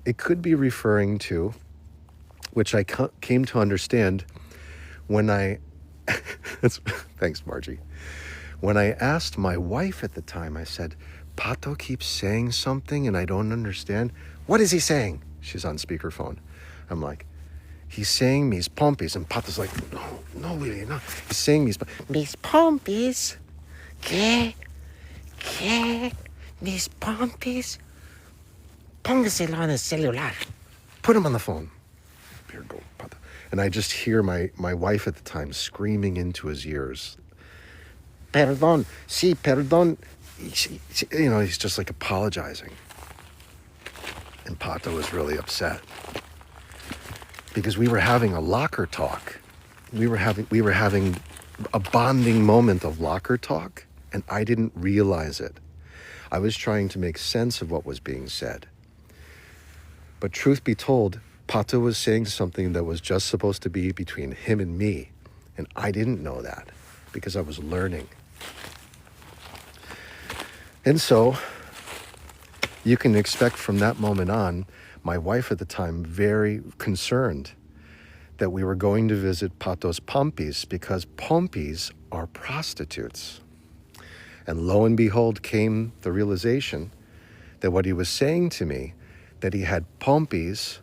it could be referring to, which I came to understand when I, thanks, Margie. When I asked my wife at the time, I said, Pato keeps saying something and I don't understand. What is he saying? She's on speakerphone. I'm like, he's saying mis pompis. And Pato's like, no, Willie, no. He's saying mis pompis. ¿Qué? Mis pompis? Póngaselo en el celular. Put him on the phone. Here go, Pato. And I just hear my wife at the time screaming into his ears, Perdón, sí, perdón. He's just like apologizing. And Pato was really upset because we were having a locker talk. We were having a bonding moment of locker talk, and I didn't realize it. I was trying to make sense of what was being said. But truth be told, Pato was saying something that was just supposed to be between him and me, and I didn't know that because I was learning. And so you can expect from that moment on, my wife at the time very concerned that we were going to visit Pato's pompis because pompis are prostitutes. And lo and behold came the realization that what he was saying to me, that he had pompis,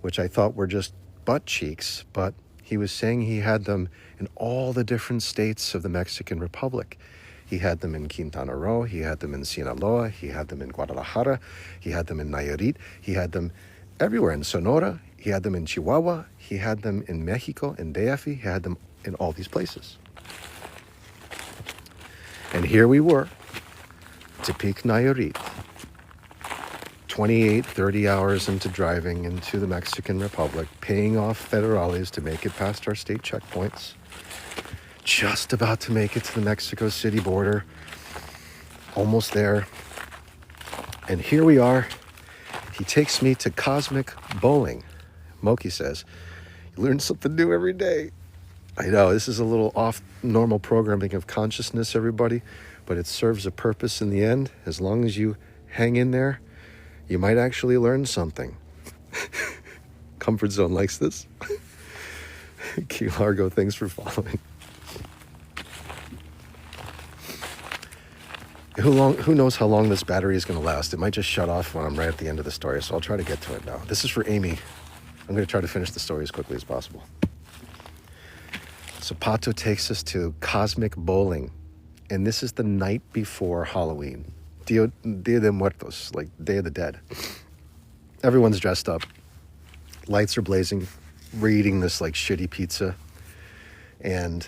which I thought were just butt cheeks, but he was saying he had them in all the different states of the Mexican Republic. He had them in Quintana Roo, he had them in Sinaloa, he had them in Guadalajara, he had them in Nayarit, he had them everywhere in Sonora, he had them in Chihuahua, he had them in Mexico, in DF, he had them in all these places. And here we were, Tepic, Nayarit, 28, 30 hours into driving into the Mexican Republic, paying off federales to make it past our state checkpoints, just about to make it to the Mexico City border, almost there. And here we are. He takes me to Cosmic Bowling. Moki says, you learn something new every day. I know, this is a little off normal programming of consciousness, everybody, but it serves a purpose in the end. As long as you hang in there, you might actually learn something. Comfort Zone likes this. Key Largo, thanks for following. Who knows how long this battery is going to last? It might just shut off when I'm right at the end of the story, so I'll try to get to it now. This is for Amy. I'm going to try to finish the story as quickly as possible. So Pato takes us to Cosmic Bowling, and this is the night before Halloween. Dia de Muertos, like Day of the Dead. Everyone's dressed up. Lights are blazing. We're eating this like shitty pizza. And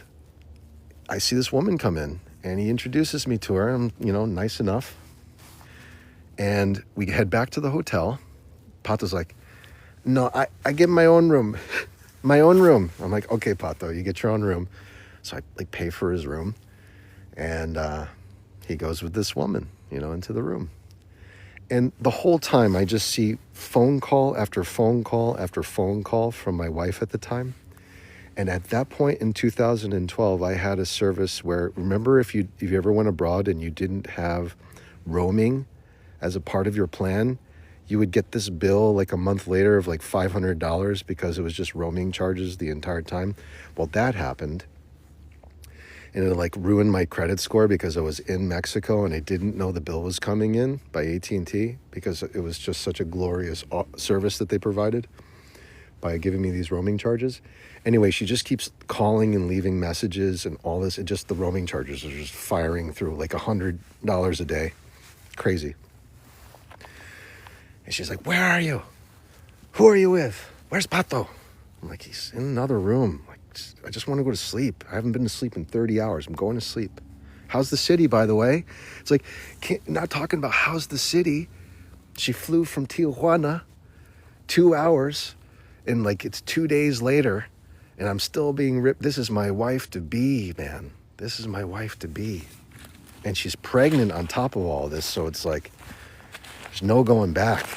I see this woman come in, and he introduces me to her. I'm, nice enough. And we head back to the hotel. Pato's like, no, I get my own room. My own room. I'm like, okay, Pato, you get your own room. So I pay for his room. And he goes with this woman, into the room. And the whole time I just see phone call after phone call after phone call from my wife at the time. And at that point in 2012, I had a service where, remember if you ever went abroad and you didn't have roaming as a part of your plan, you would get this bill like a month later of like $500 because it was just roaming charges the entire time. Well, that happened. And it like ruined my credit score because I was in Mexico and I didn't know the bill was coming in by AT&T because it was just such a glorious service that they provided by giving me these roaming charges. Anyway, she just keeps calling and leaving messages and all this. And just the roaming charges are just firing through like $100 a day. crazy. And she's like, where are you? Who are you with? Where's Pato? I'm like, he's in another room. Like, I just want to go to sleep. I haven't been to sleep in 30 hours. I'm going to sleep. How's the city, by the way? It's like, not talking about how's the city. She flew from Tijuana 2 hours, and like it's 2 days later, and I'm still being ripped. This is my wife to be, man. This is my wife to be. And she's pregnant on top of all this, so it's like, there's no going back.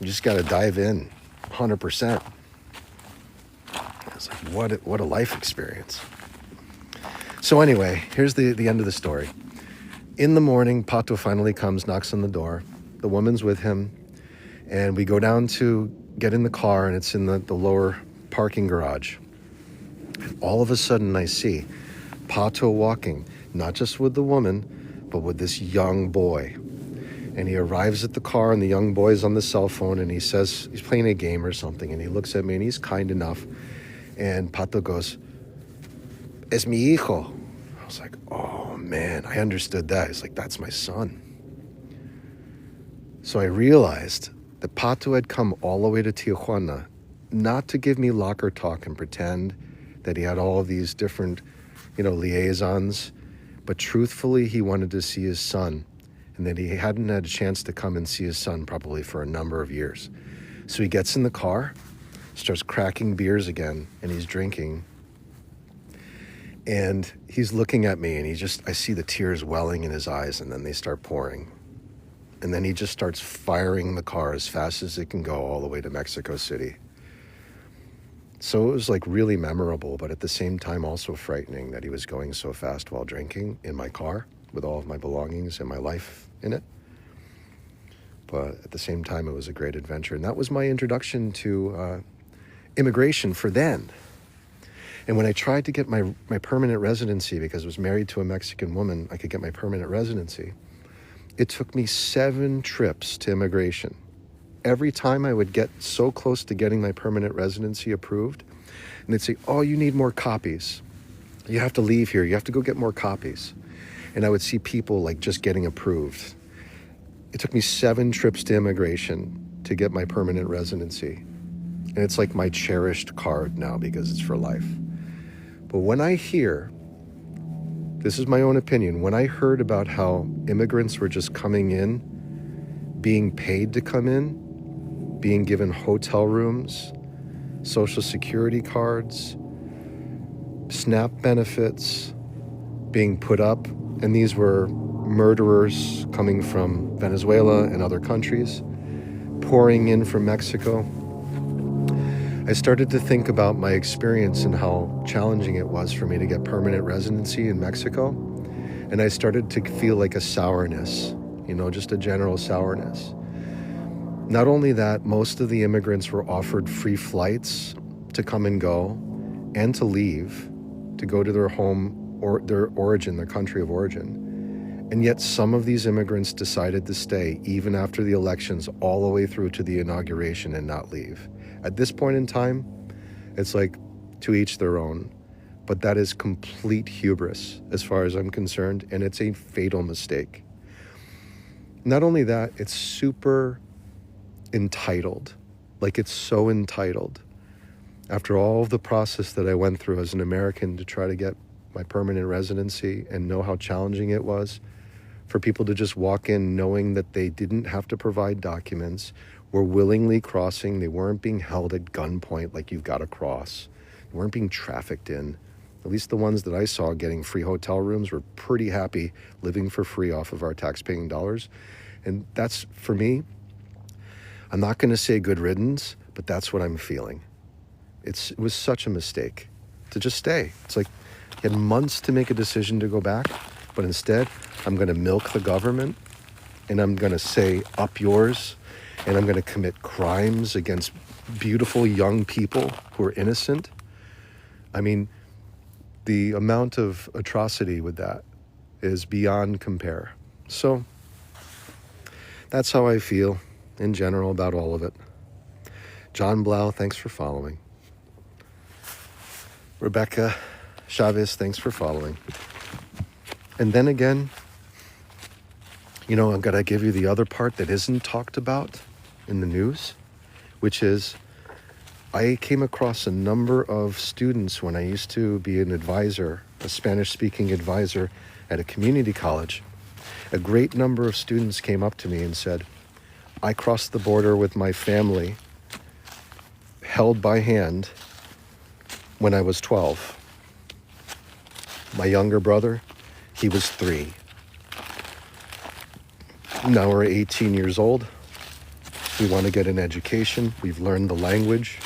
You just got to dive in 100%. It's like, what a life experience. So anyway, here's the end of the story. In the morning, Pato finally comes, knocks on the door. The woman's with him, and we go down to get in the car, and it's in the lower parking garage. And all of a sudden, I see Pato walking, not just with the woman, but with this young boy. And he arrives at the car, and the young boy's on the cell phone, and he says he's playing a game or something, and he looks at me, and he's kind enough. And Pato goes, "Es mi hijo." I was like, oh man, I understood that. It's like, that's my son. So I realized that Pato had come all the way to Tijuana, not to give me locker talk and pretend that he had all of these different, liaisons, but truthfully, he wanted to see his son, and that he hadn't had a chance to come and see his son probably for a number of years. So he gets in the car, starts cracking beers again, and he's drinking. And he's looking at me, and I see the tears welling in his eyes, and then they start pouring. And then he just starts firing the car as fast as it can go all the way to Mexico City. So it was like really memorable, but at the same time also frightening that he was going so fast while drinking in my car with all of my belongings and my life in it. But at the same time, it was a great adventure. And that was my introduction to immigration for then. And when I tried to get my permanent residency, because I was married to a Mexican woman, I could get my permanent residency. It took me 7 trips to immigration. Every time I would get so close to getting my permanent residency approved, and they'd say, oh, you need more copies. You have to leave here. You have to go get more copies. And I would see people like just getting approved. It took me 7 trips to immigration to get my permanent residency. And it's like my cherished card now because it's for life. But when I hear, this is my own opinion, when I heard about how immigrants were just coming in, being paid to come in, being given hotel rooms, Social Security cards, SNAP benefits, being put up, and these were murderers coming from Venezuela and other countries, pouring in from Mexico, I started to think about my experience and how challenging it was for me to get permanent residency in Mexico. And I started to feel like a sourness, just a general sourness. Not only that, most of the immigrants were offered free flights to come and go and to leave, to go to their home or their origin, their country of origin. And yet some of these immigrants decided to stay even after the elections all the way through to the inauguration and not leave. At this point in time, it's like to each their own, but that is complete hubris as far as I'm concerned, and it's a fatal mistake. Not only that, it's super entitled, like it's so entitled. After all of the process that I went through as an American to try to get my permanent residency and know how challenging it was for people to just walk in knowing that they didn't have to provide documents, were willingly crossing. They weren't being held at gunpoint like you've got to cross. They weren't being trafficked in. At least the ones that I saw getting free hotel rooms were pretty happy living for free off of our tax-paying dollars. And that's, for me, I'm not going to say good riddance, but that's what I'm feeling. It was such a mistake to just stay. It's like you had months to make a decision to go back, but instead I'm going to milk the government, and I'm going to say up yours, and I'm going to commit crimes against beautiful young people who are innocent. I mean, the amount of atrocity with that is beyond compare. So that's how I feel in general about all of it. John Blau, thanks for following. Rebecca Chavez, thanks for following. And then again, I'm going to give you the other part that isn't talked about in the news, which is I came across a number of students when I used to be an advisor, a Spanish-speaking advisor at a community college. A great number of students came up to me and said, I crossed the border with my family, held by hand, when I was 12. My younger brother, he was 3. Now we're 18 years old. We want to get an education. We've learned the language.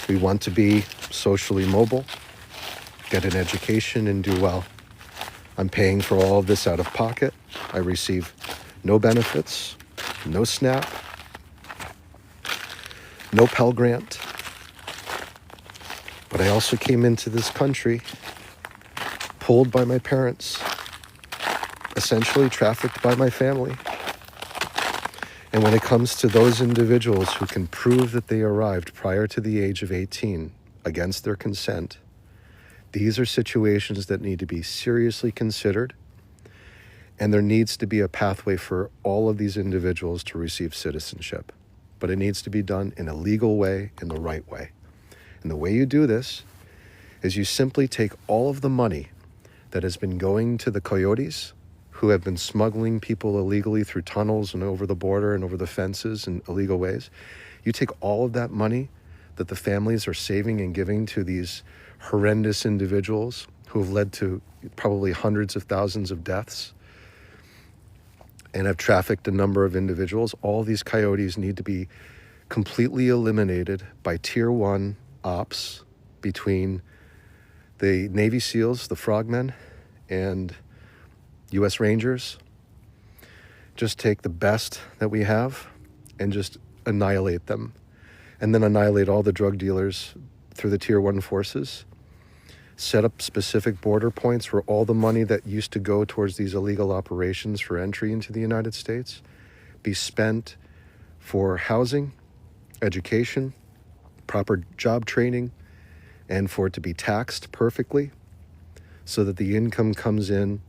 We want to be socially mobile, get an education, and do well. I'm paying for all of this out of pocket. I receive no benefits, no SNAP, no Pell Grant. But I also came into this country pulled by my parents, essentially trafficked by my family. And when it comes to those individuals who can prove that they arrived prior to the age of 18 against their consent, these are situations that need to be seriously considered, and there needs to be a pathway for all of these individuals to receive citizenship. But it needs to be done in a legal way, in the right way. And the way you do this is you simply take all of the money that has been going to the coyotes who have been smuggling people illegally through tunnels and over the border and over the fences in illegal ways. You take all of that money that the families are saving and giving to these horrendous individuals who have led to probably hundreds of thousands of deaths and have trafficked a number of individuals. All these coyotes need to be completely eliminated by Tier 1 ops between the Navy SEALs, the frogmen, and U.S. Rangers. Just take the best that we have and just annihilate them. And then annihilate all the drug dealers through the Tier 1 forces. Set up specific border points where all the money that used to go towards these illegal operations for entry into the United States be spent for housing, education, proper job training, and for it to be taxed perfectly so that the income comes in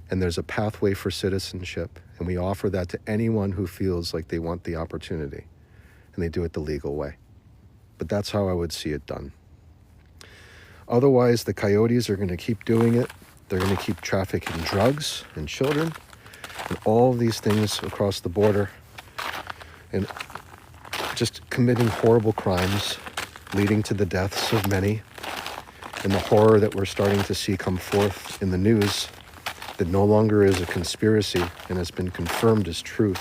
and there's a pathway for citizenship. And we offer that to anyone who feels like they want the opportunity, and they do it the legal way. But that's how I would see it done. Otherwise, the coyotes are going to keep doing it. They're going to keep trafficking drugs and children and all of these things across the border and just committing horrible crimes, leading to the deaths of many, and the horror that we're starting to see come forth in the news that no longer is a conspiracy and has been confirmed as truth.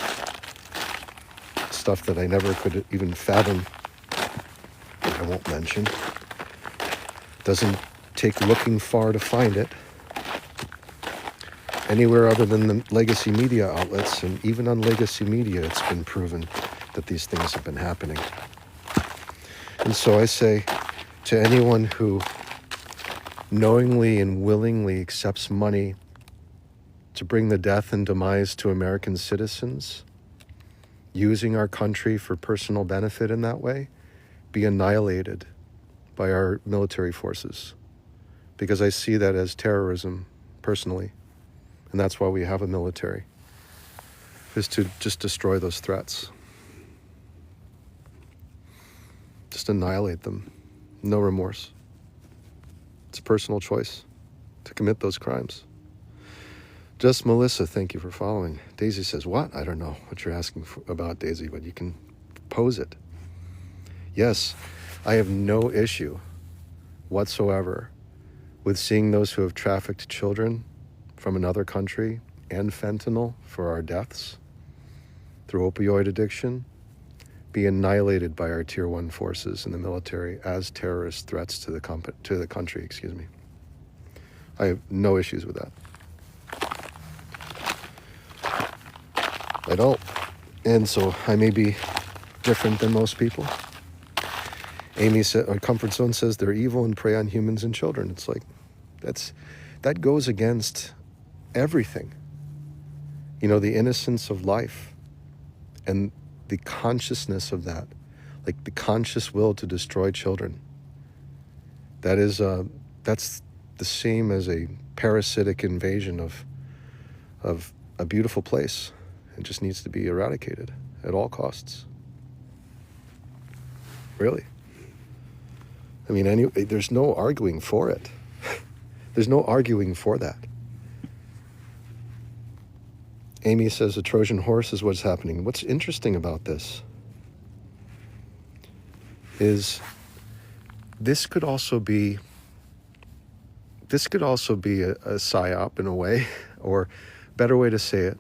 Stuff that I never could even fathom, that I won't mention. Doesn't take looking far to find it. Anywhere other than the legacy media outlets, and even on legacy media, it's been proven that these things have been happening. And so I say to anyone who knowingly and willingly accepts money to bring the death and demise to American citizens, using our country for personal benefit in that way, be annihilated by our military forces. Because I see that as terrorism, personally. And that's why we have a military, is to just destroy those threats. Just annihilate them. No remorse. It's a personal choice to commit those crimes. Just Melissa, thank you for following. Daisy says, what? I don't know what you're asking about, Daisy, but you can pose it. Yes, I have no issue whatsoever with seeing those who have trafficked children from another country and fentanyl for our deaths through opioid addiction be annihilated by our Tier 1 forces in the military as terrorist threats to the country. I have no issues with that. I don't. And so I may be different than most people. Amy said, or Comfort Zone says they're evil and prey on humans and children. It's like, that goes against everything. The innocence of life and the consciousness of that, like the conscious will to destroy children. That's the same as a parasitic invasion of a beautiful place. It just needs to be eradicated at all costs. Really. I mean, there's no arguing for it. There's no arguing for that. Amy says a Trojan horse is what's happening. What's interesting about this is this could also be a psyop in a way, or better way to say it.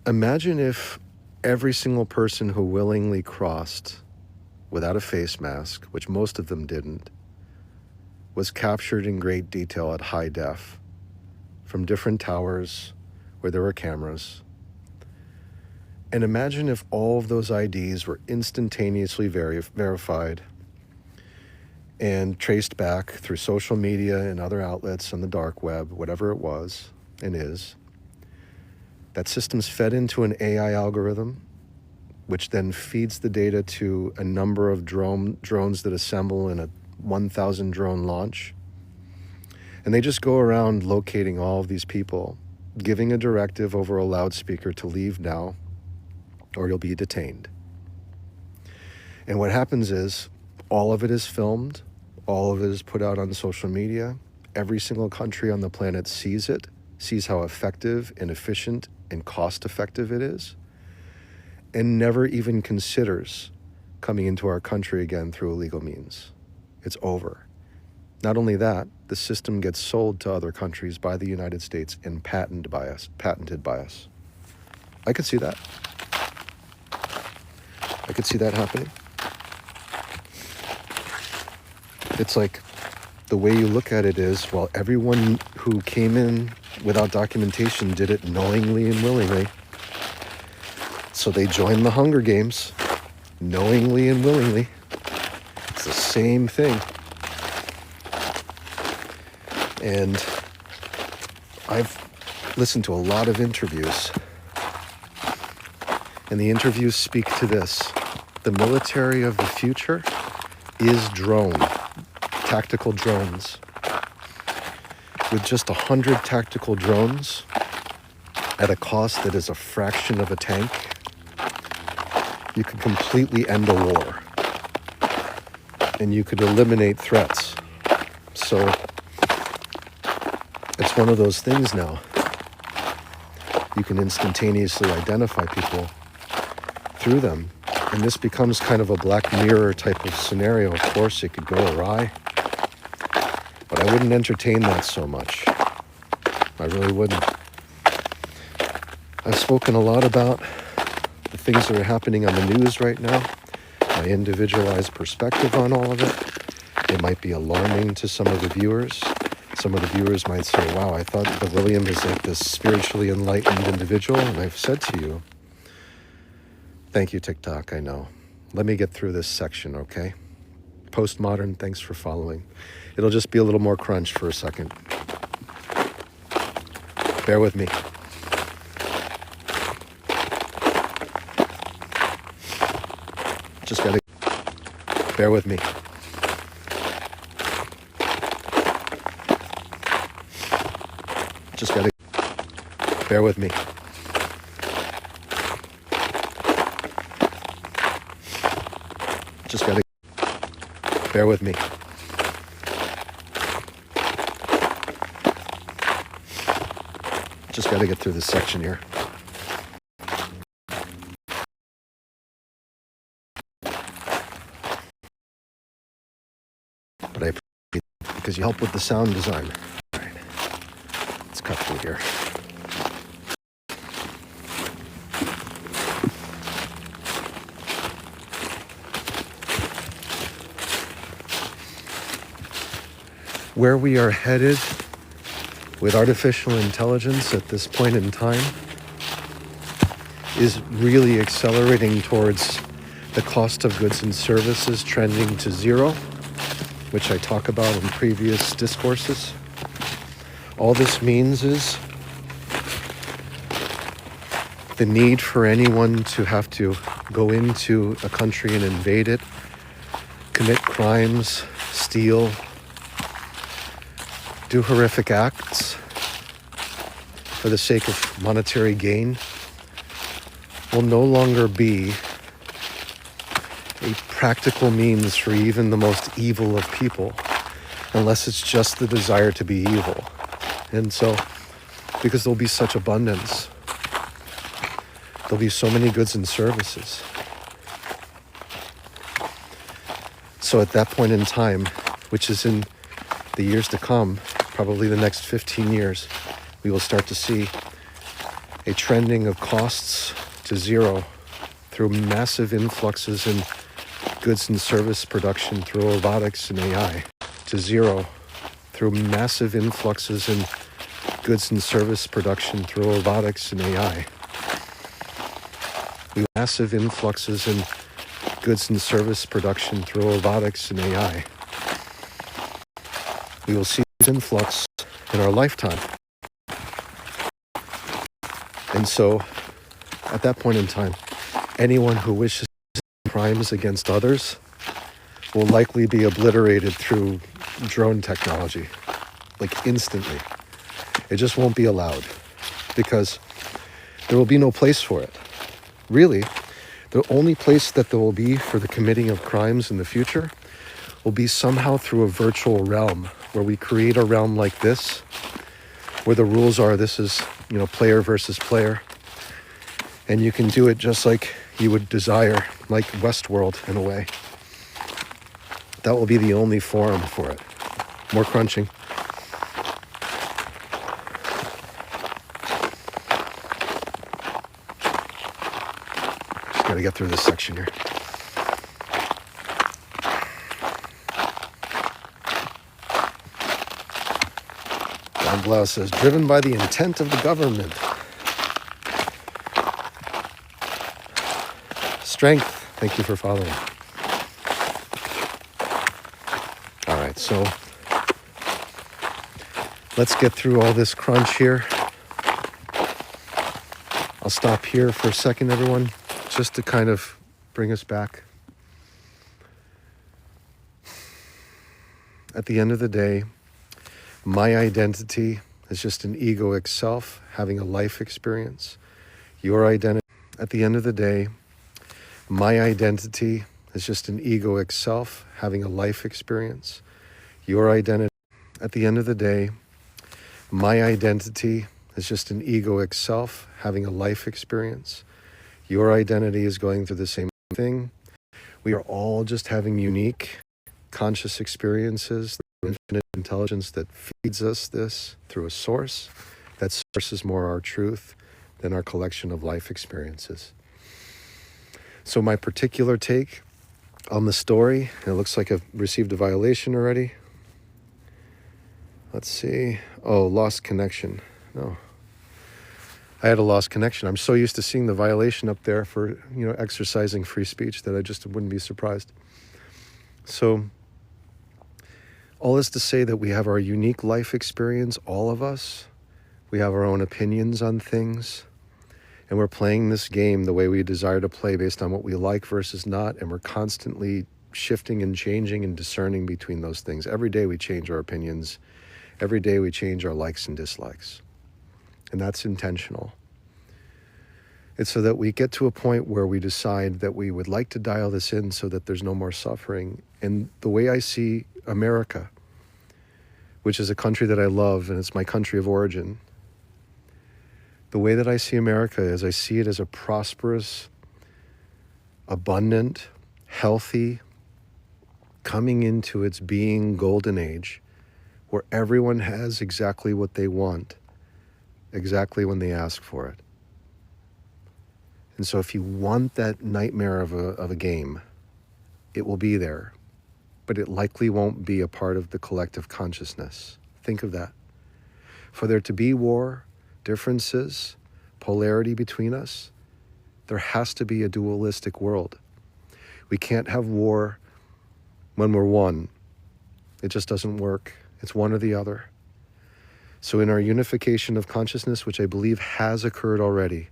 Imagine if every single person who willingly crossed without a face mask, which most of them didn't, was captured in great detail at high def from different towers where there were cameras. And imagine if all of those IDs were instantaneously verified and traced back through social media and other outlets on the dark web, whatever it was and is. That system's fed into an AI algorithm, which then feeds the data to a number of drones that assemble in a 1,000 drone launch. And they just go around locating all of these people, giving a directive over a loudspeaker to leave now, or you'll be detained. And what happens is, all of it is filmed, all of it is put out on social media. Every single country on the planet sees it, sees how effective and efficient and cost-effective it is, and never even considers coming into our country again through illegal means. It's over. Not only that, the system gets sold to other countries by the United States and patented by us. I could see that. I could see that happening. It's like the way you look at it is, well, everyone who came in without documentation did it knowingly and willingly. So they joined the Hunger Games knowingly and willingly. It's the same thing. And I've listened to a lot of interviews, and the interviews speak to this. The military of the future is tactical drones. With just 100 tactical drones at a cost that is a fraction of a tank, you could completely end a war. And you could eliminate threats. So it's one of those things now. You can instantaneously identify people through them. And this becomes kind of a Black Mirror type of scenario. Of course, it could go awry. But I wouldn't entertain that so much. I really wouldn't. I've spoken a lot about the things that are happening on the news right now, my individualized perspective on all of it. It might be alarming to some of the viewers. Some of the viewers might say, wow, I thought that William is like this spiritually enlightened individual. And I've said to you, thank you, TikTok, I know. Let me get through this section, okay? Postmodern, thanks for following. It'll just be a little more crunch for a second. Bear with me. Just gotta bear with me. Just gotta bear with me. Just gotta bear with me. Just gotta get through this section here. But I appreciate it because you help with the sound design. All right. Let's cut through here. Where we are headed with artificial intelligence at this point in time is really accelerating towards the cost of goods and services trending to zero, which I talk about in previous discourses. All this means is the need for anyone to have to go into a country and invade it, commit crimes, steal, do horrific acts, for the sake of monetary gain will no longer be a practical means for even the most evil of people, unless it's just the desire to be evil. And so, because there'll be such abundance, there'll be so many goods and services. So at that point in time, which is in the years to come, probably the next 15 years, we will start to see a trending of costs to zero through massive influxes in goods and service production through robotics and AI, to zero through massive influxes in goods and service production through robotics and AI. Massive influxes in goods and service production through robotics and AI. We will see this influx in our lifetime. And so, at that point in time, anyone who wishes crimes against others will likely be obliterated through drone technology, like instantly. It just won't be allowed because there will be no place for it. Really, the only place that there will be for the committing of crimes in the future will be somehow through a virtual realm where we create a realm like this, where the rules are this is, player versus player. And you can do it just like you would desire, like Westworld in a way. That will be the only forum for it. More crunching. Just gotta get through this section here. John Blau says, driven by the intent of the government. Strength. Thank you for following. All right, so let's get through all this crunch here. I'll stop here for a second, everyone, just to kind of bring us back. At the end of the day, my identity is just an egoic self having a life experience. Your identity, at the end of the day, my identity is just an egoic self having a life experience. Your identity, at the end of the day, my identity is just an egoic self having a life experience. Your identity is going through the same thing. We are all just having unique conscious experiences, infinite intelligence that feeds us this through a source. That source is more our truth than our collection of life experiences. So my particular take on the story, and it looks like I've received a violation already. Let's see. Oh, lost connection. No. I had a lost connection. I'm so used to seeing the violation up there for, exercising free speech that I just wouldn't be surprised. So all this to say that we have our unique life experience, all of us. We have our own opinions on things. And we're playing this game the way we desire to play based on what we like versus not. And we're constantly shifting and changing and discerning between those things. Every day we change our opinions. Every day we change our likes and dislikes. And that's intentional. It's so that we get to a point where we decide that we would like to dial this in so that there's no more suffering. And the way I see America, which is a country that I love and it's my country of origin, the way that I see America is I see it as a prosperous, abundant, healthy, coming into its being golden age where everyone has exactly what they want, exactly when they ask for it. And so if you want that nightmare of a game, it will be there, but it likely won't be a part of the collective consciousness. Think of that. For there to be war, differences, polarity between us, there has to be a dualistic world. We can't have war when we're one. It just doesn't work. It's one or the other. So in our unification of consciousness, which I believe has occurred already,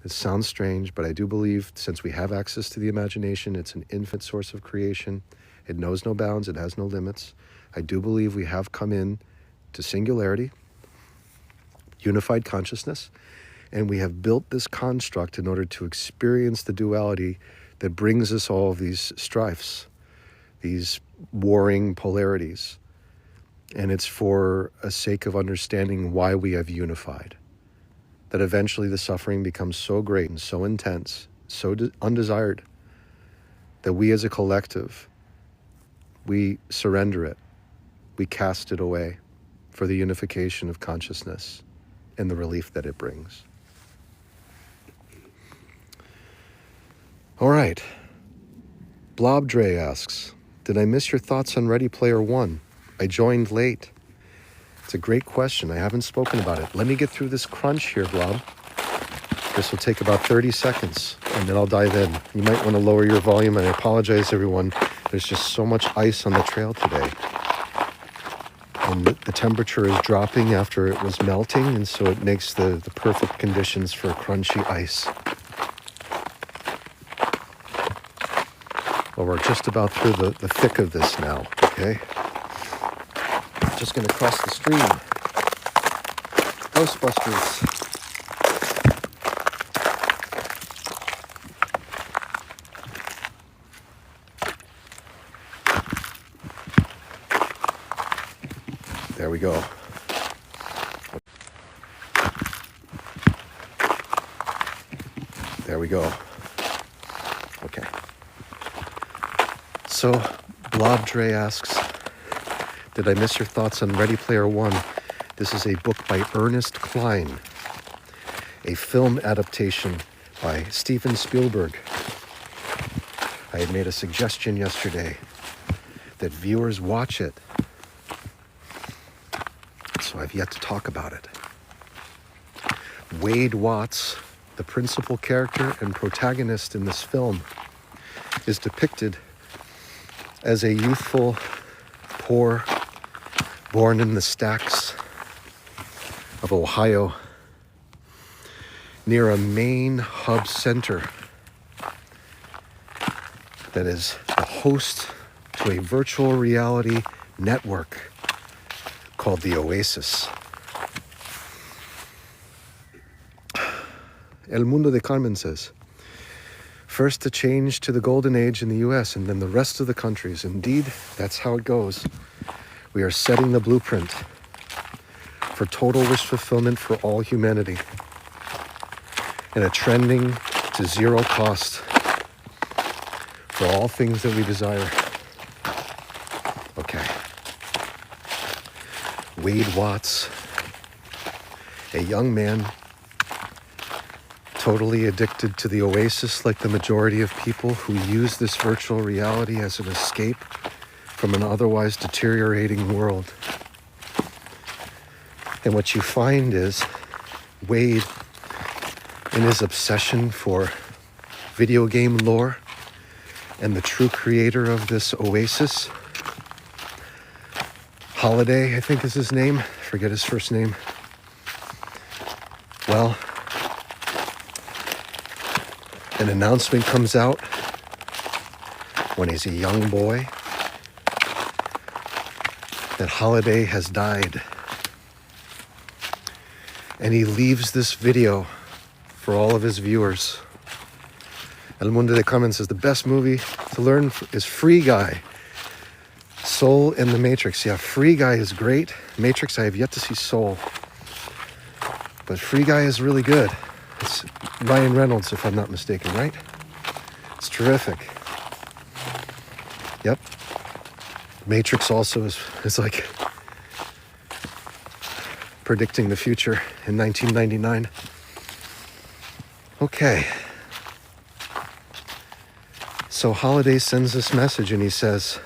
it sounds strange, but I do believe since we have access to the imagination, it's an infinite source of creation. It knows no bounds. It has no limits. I do believe we have come in to singularity. unified consciousness, and we have built this construct in order to experience the duality that brings us all of these strifes, these warring polarities. And it's for a sake of understanding why we have unified, that eventually the suffering becomes so great and so intense, so undesired, that we as a collective, we surrender it, we cast it away for the unification of consciousness and the relief that it brings. All right. Blobdre asks, did I miss your thoughts on Ready Player One? I joined late. It's a great question. I haven't spoken about it. Let me get through this crunch here, Blob. This will take about 30 seconds, and then I'll dive in. You might want to lower your volume, and I apologize, everyone. There's just so much ice on the trail today. And the temperature is dropping after it was melting, and so it makes the perfect conditions for crunchy ice. Well, we're just about through the thick of this now, okay? Just going to cross the stream. Ghostbusters. There we go. There we go. Okay. So, Blobdre asks, did I miss your thoughts on Ready Player One? This is a book by Ernest Cline, a film adaptation by Steven Spielberg. I had made a suggestion yesterday that viewers watch it, so I've yet to talk about it. Wade Watts, the principal character and protagonist in this film, is depicted as a youthful, poor, born in the stacks of Ohio, near a main hub center that is the host to a virtual reality network called the Oasis. El Mundo de Carmen says, first the change to the golden age in the US and then the rest of the countries. Indeed, that's how it goes. We are setting the blueprint for total wish fulfillment for all humanity and a trending to zero cost for all things that we desire. Okay. Wade Watts, a young man totally addicted to the Oasis like the majority of people who use this virtual reality as an escape from an otherwise deteriorating world. And what you find is Wade, in his obsession for video game lore and the true creator of this Oasis, Holiday, I think is his name, forget his first name. Well, an announcement comes out when he's a young boy that Holiday has died. And he leaves this video for all of his viewers. El Mundo de Carmen says the best movie to learn is Free Guy. Soul and the Matrix. Yeah, Free Guy is great. Matrix, I have yet to see Soul. But Free Guy is really good. It's Ryan Reynolds, if I'm not mistaken, right? It's terrific. Yep. Matrix also is like predicting the future in 1999. Okay. So Holiday sends this message and he says,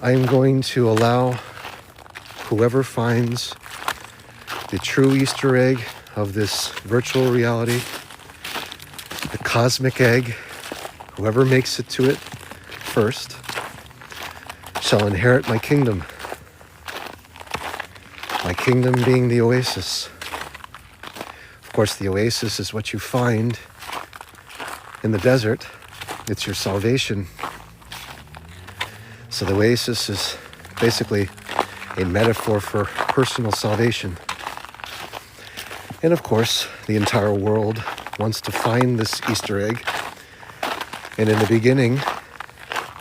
I am going to allow whoever finds the true Easter egg of this virtual reality, the cosmic egg, whoever makes it to it first, shall inherit my kingdom. My kingdom being the Oasis. Of course, the Oasis is what you find in the desert. It's your salvation. So the Oasis is basically a metaphor for personal salvation. And of course, the entire world wants to find this Easter egg. And in the beginning,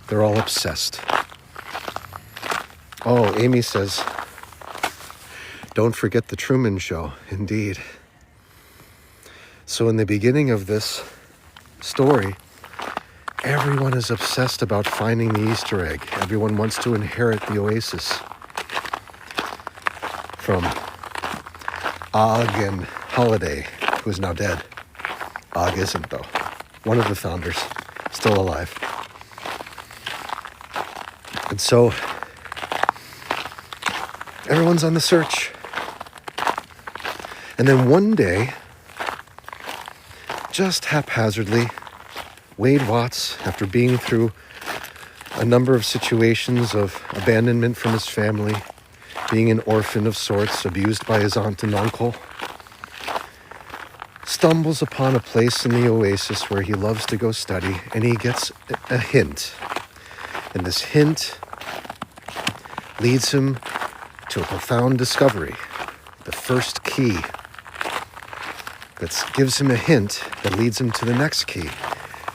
they're all obsessed. Oh, Amy says, don't forget the Truman Show. Indeed. So in the beginning of this story, everyone is obsessed about finding the Easter egg. Everyone wants to inherit the oasis from Og and Holiday, who is now dead. Og isn't, though. One of the founders, still alive. And so, everyone's on the search. And then one day, just haphazardly, Wade Watts, after being through a number of situations of abandonment from his family, being an orphan of sorts, abused by his aunt and uncle, stumbles upon a place in the oasis where he loves to go study, and he gets a hint. And this hint leads him to a profound discovery, the first key that gives him a hint that leads him to the next key,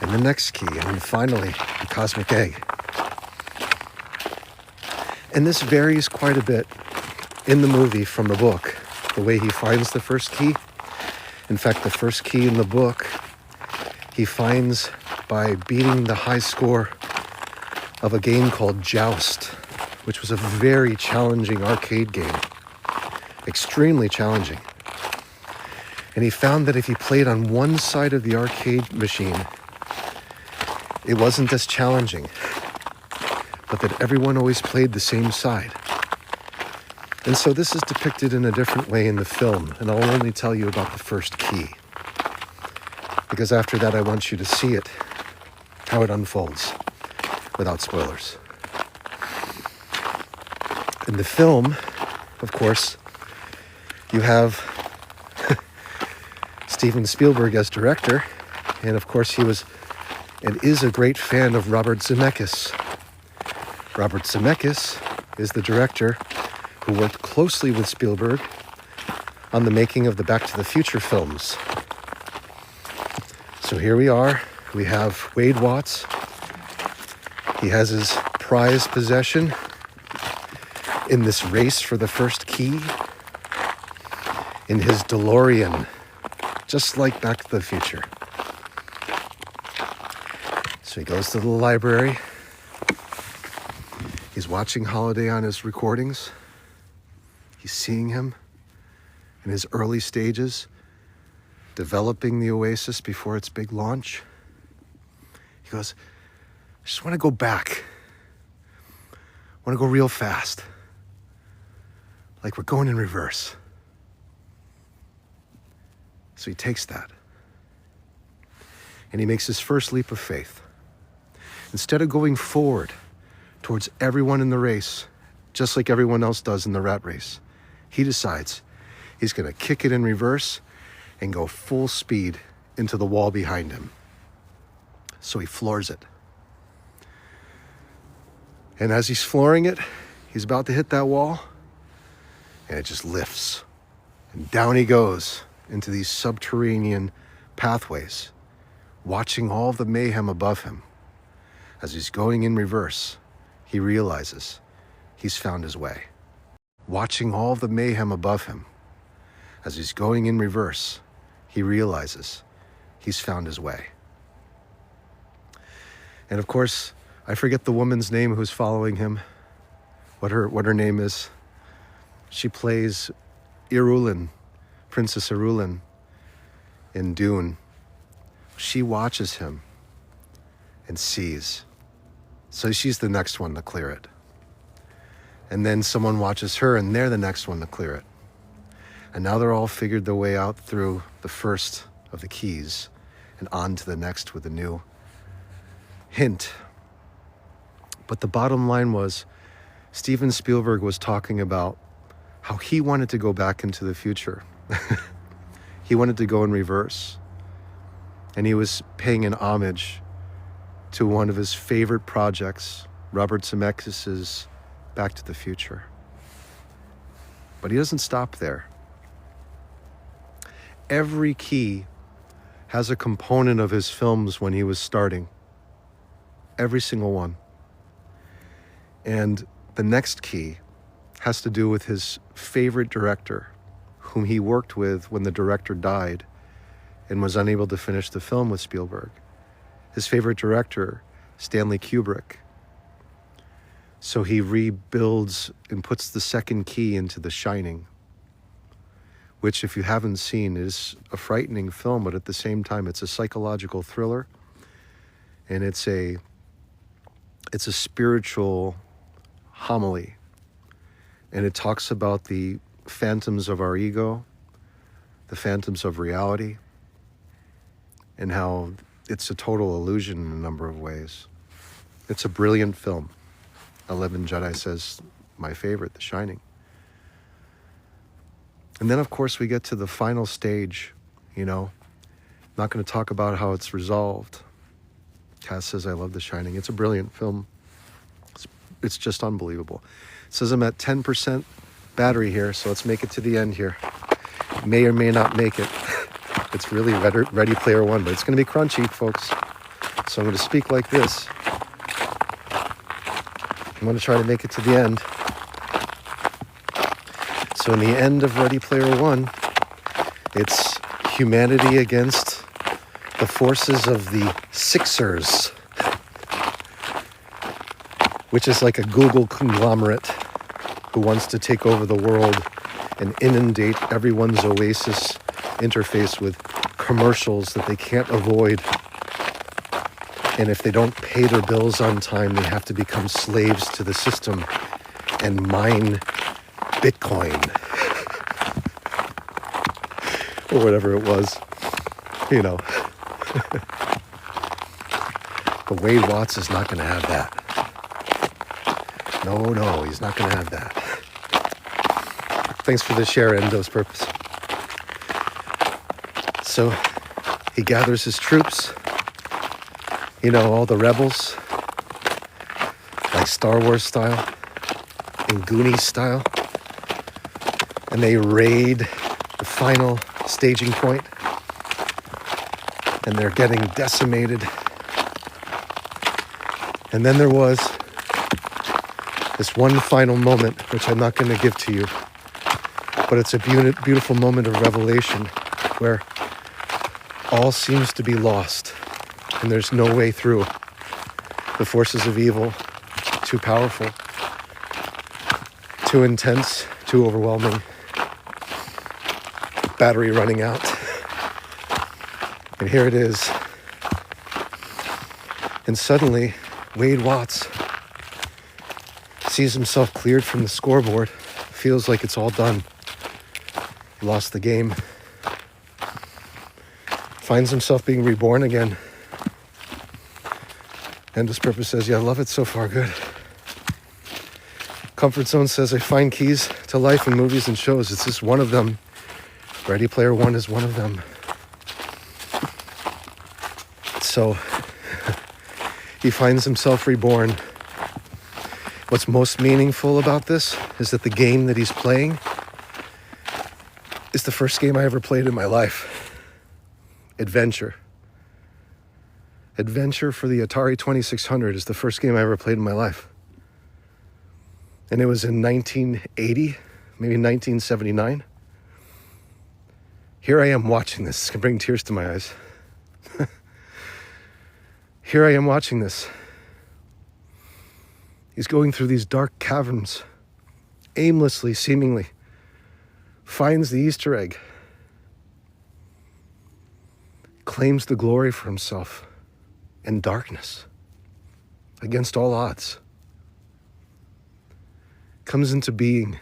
and the next key, and then finally, the cosmic egg. And this varies quite a bit in the movie from the book, the way he finds the first key. In fact, the first key in the book, he finds by beating the high score of a game called Joust, which was a very challenging arcade game, extremely challenging. And he found that if he played on one side of the arcade machine, it wasn't as challenging, but that everyone always played the same side. And so this is depicted in a different way in the film, and I'll only tell you about the first key, because after that I want you to see it, how it unfolds, without spoilers. In the film, of course, you have Steven Spielberg as director, and of course he was and is a great fan of Robert Zemeckis. Robert Zemeckis is the director who worked closely with Spielberg on the making of the Back to the Future films. So here we are. We have Wade Watts. He has his prized possession in this race for the first key in his DeLorean, just like Back to the Future. So he goes to the library. He's watching Holiday on his recordings. He's seeing him in his early stages, developing the Oasis before its big launch. He goes, I just want to go back. I want to go real fast. Like we're going in reverse. So he takes that. And he makes his first leap of faith. Instead of going forward towards everyone in the race, just like everyone else does in the rat race, he decides he's going to kick it in reverse and go full speed into the wall behind him. So he floors it. And as he's flooring it, he's about to hit that wall, and it just lifts. And down he goes into these subterranean pathways, watching all the mayhem above him. As he's going in reverse, he realizes he's found his way. Watching all the mayhem above him, as he's going in reverse, he realizes he's found his way. And of course, I forget the woman's name who's following him, what her name is. She plays Irulan, Princess Irulan in Dune. She watches him and sees. So she's the next one to clear it. And then someone watches her, and they're the next one to clear it. And now they're all figured their way out through the first of the keys and on to the next with a new hint. But the bottom line was, Steven Spielberg was talking about how he wanted to go back into the future. He wanted to go in reverse. And he was paying an homage to one of his favorite projects, Robert Zemeckis' Back to the Future. But he doesn't stop there. every key has a component of his films when he was starting. Every single one. And the next key has to do with his favorite director, whom he worked with when the director died and was unable to finish the film with Spielberg. His favorite director, Stanley Kubrick. So he rebuilds and puts the second key into The Shining, which, if you haven't seen, is a frightening film, but at the same time, it's a psychological thriller, and it's a spiritual homily, and it talks about the phantoms of our ego, the phantoms of reality, and how it's a total illusion in a number of ways. It's a brilliant film. 11 Jedi says my favorite, The Shining. And then, of course, we get to the final stage, you know. I'm not going to talk about how it's resolved. Cass says I love The Shining. It's a brilliant film. It's just unbelievable. It says I'm at 10% battery here, so let's make it to the end here. May or may not make it. It's really Ready Player One, but it's going to be crunchy, folks. So I'm going to speak like this. I'm going to try to make it to the end. So in the end of Ready Player One, it's humanity against the forces of the Sixers, which is like a Google conglomerate who wants to take over the world and inundate everyone's Oasis interface with commercials that they can't avoid. And if they don't pay their bills on time, they have to become slaves to the system and mine Bitcoin. Or whatever it was, you know. But Wade Watts is not going to have that. No, he's not going to have that. Thanks for the share, Endo's Purpose. So he gathers his troops, you know, all the rebels, like Star Wars style and Goonies style, and they raid the final staging point, and they're getting decimated. And then there was this one final moment, which I'm not going to give to you, but it's a beautiful moment of revelation where all seems to be lost and there's no way through. The forces of evil, too powerful, too intense, too overwhelming, battery running out. And here it is. And suddenly, Wade Watts sees himself cleared from the scoreboard, feels like it's all done. He lost the game. Finds himself being reborn again. Endless Purpose says, yeah, I love it so far, good. Comfort Zone says, I find keys to life in movies and shows. It's just one of them. Ready Player One is one of them. So he finds himself reborn. What's most meaningful about this is that the game that he's playing is the first game I ever played in my life. Adventure. Adventure for the Atari 2600 is the first game I ever played in my life. And it was in 1980, maybe 1979. Here I am watching this. It's going to bring tears to my eyes. Here I am watching this. He's going through these dark caverns, aimlessly, seemingly, finds the Easter egg, claims the glory for himself in darkness, against all odds, comes into being,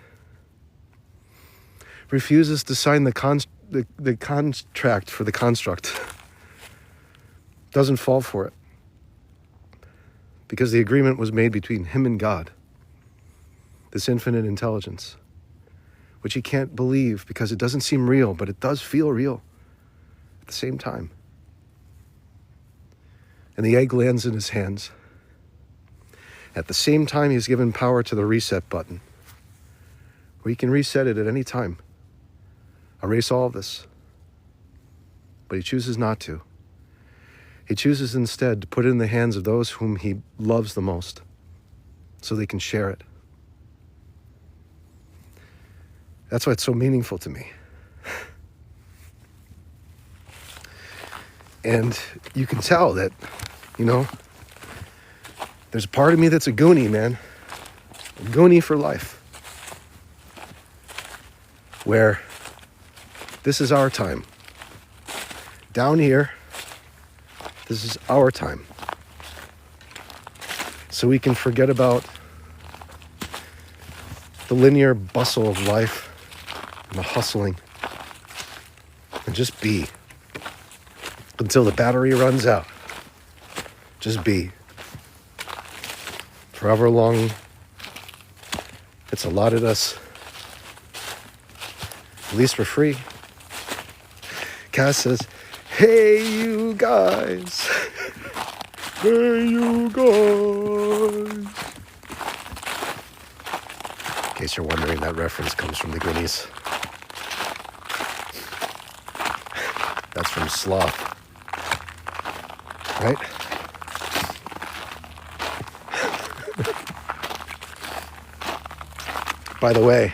refuses to sign the contract for the construct, doesn't fall for it, because the agreement was made between him and God, this infinite intelligence, which he can't believe because it doesn't seem real, but it does feel real at the same time. And the egg lands in his hands. At the same time, he's given power to the reset button, where he can reset it at any time. Erase all of this. but he chooses not to. He chooses instead to put it in the hands of those whom he loves the most so they can share it. That's why it's so meaningful to me. And you can tell that, there's a part of me that's a Goonie, man. A Goonie for life. Where this is our time. Down here, this is our time. So we can forget about the linear bustle of life and the hustling and just be until the battery runs out. Just be. For however long it's allotted us. At least we're free. Cass says, hey you guys. Hey you guys. In case you're wondering, that reference comes from the Goonies. That's from Sloth. Right? By the way,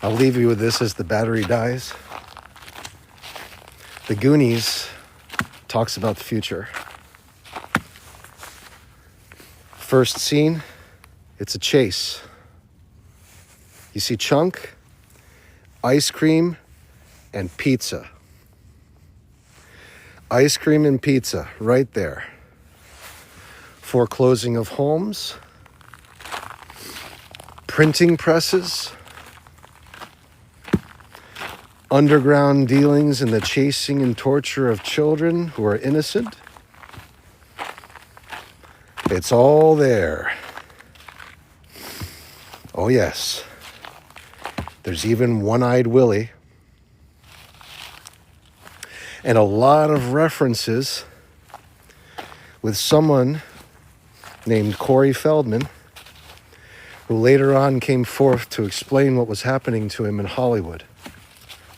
I'll leave you with this as the battery dies. The Goonies talks about the future. First scene, it's a chase. You see Chunk, ice cream, and pizza. Ice cream and pizza, right there. Foreclosing of homes, printing presses, underground dealings in the chasing and torture of children who are innocent. It's all there. Oh yes. There's even One-Eyed Willie. And a lot of references with someone named Corey Feldman, who later on came forth to explain what was happening to him in Hollywood.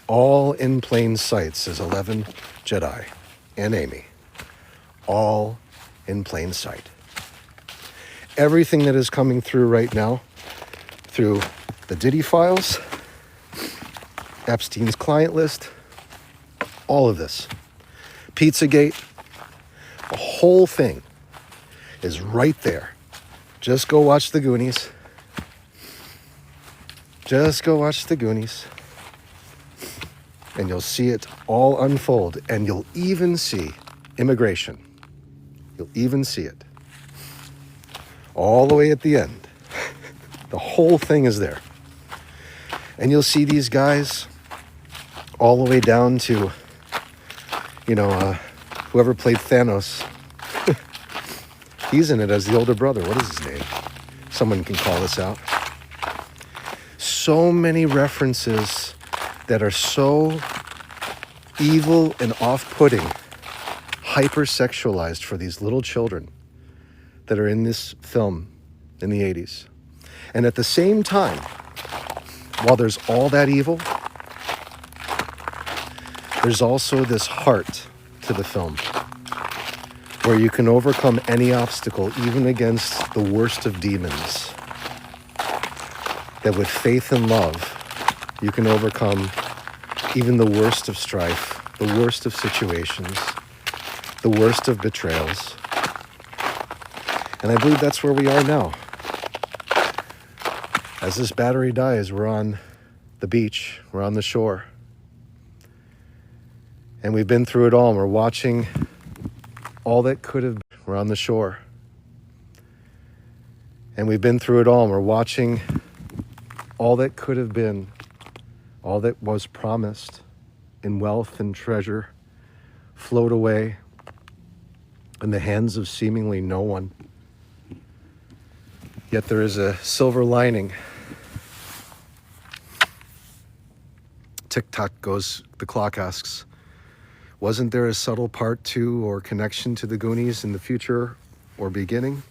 All in plain sight, says 11 Jedi and Amy. All in plain sight. Everything that is coming through right now, through the Diddy files, Epstein's client list, all of this. Pizzagate, the whole thing is right there. Just go watch the Goonies. Just go watch the Goonies. And you'll see it all unfold. And you'll even see immigration. You'll even see it. All the way at the end. The whole thing is there. And you'll see these guys all the way down to, whoever played Thanos. He's in it as the older brother. What is his name? Someone can call us out. So many references that are so evil and off-putting, hypersexualized for these little children that are in this film in the 80s. And at the same time, while there's all that evil, there's also this heart to the film where you can overcome any obstacle, even against the worst of demons. That with faith and love, you can overcome even the worst of strife, the worst of situations, the worst of betrayals. And I believe that's where we are now. As this battery dies, we're on the beach, we're on the shore. And we've been through it all, and we're watching all that could have been. We're on the shore. And we've been through it all, and we're watching all that could have been, all that was promised in wealth and treasure float away in the hands of seemingly no one. Yet there is a silver lining. Tick-tock goes, the clock asks, wasn't there a subtle part to or connection to the Goonies in the future or beginning?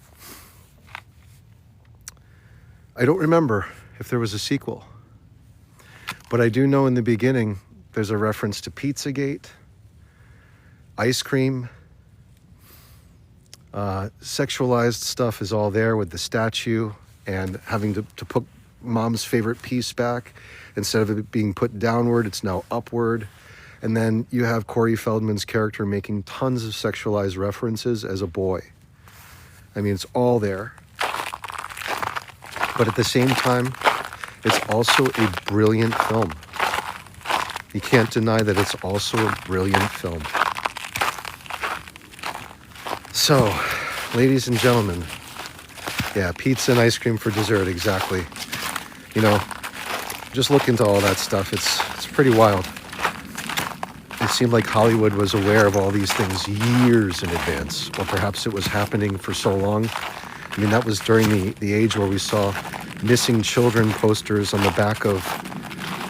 I don't remember if there was a sequel, but I do know in the beginning there's a reference to Pizzagate ice cream. Sexualized stuff is all there with the statue and having to put mom's favorite piece back. Instead of it being put downward, it's now upward. And then you have Corey Feldman's character making tons of sexualized references as a boy. I mean, it's all there. But at the same time, it's also a brilliant film. You can't deny that it's also a brilliant film. So, ladies and gentlemen, yeah, pizza and ice cream for dessert, exactly. You know, just look into all that stuff. It's pretty wild. It seemed like Hollywood was aware of all these things years in advance, or perhaps it was happening for so long. I mean, that was during the age where we saw missing children posters on the back of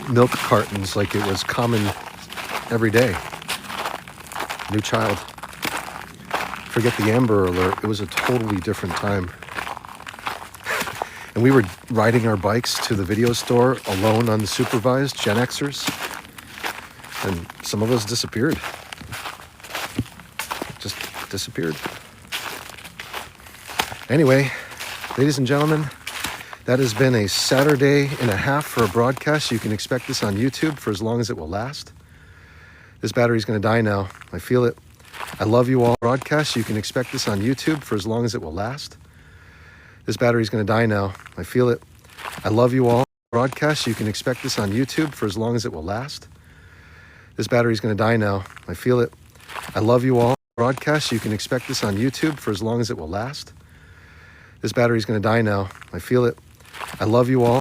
milk cartons like it was common every day. New child. Forget the Amber Alert. It was a totally different time. And we were riding our bikes to the video store alone, unsupervised, Gen Xers. And some of us disappeared. Just disappeared. Anyway, ladies and gentlemen, that has been a Saturday and a half for a broadcast. You can expect this on YouTube for as long as it will last. This battery's going to die now. I feel it. I love you all. Broadcast. You can expect this on YouTube for as long as it will last. This battery's going to die now. I feel it. I love you all. Broadcast. You can expect this on YouTube for as long as it will last. This battery's going to die now. I feel it. I love you all. Broadcast. You can expect this on YouTube for as long as it will last. This battery's going to die now. I feel it. I love you all.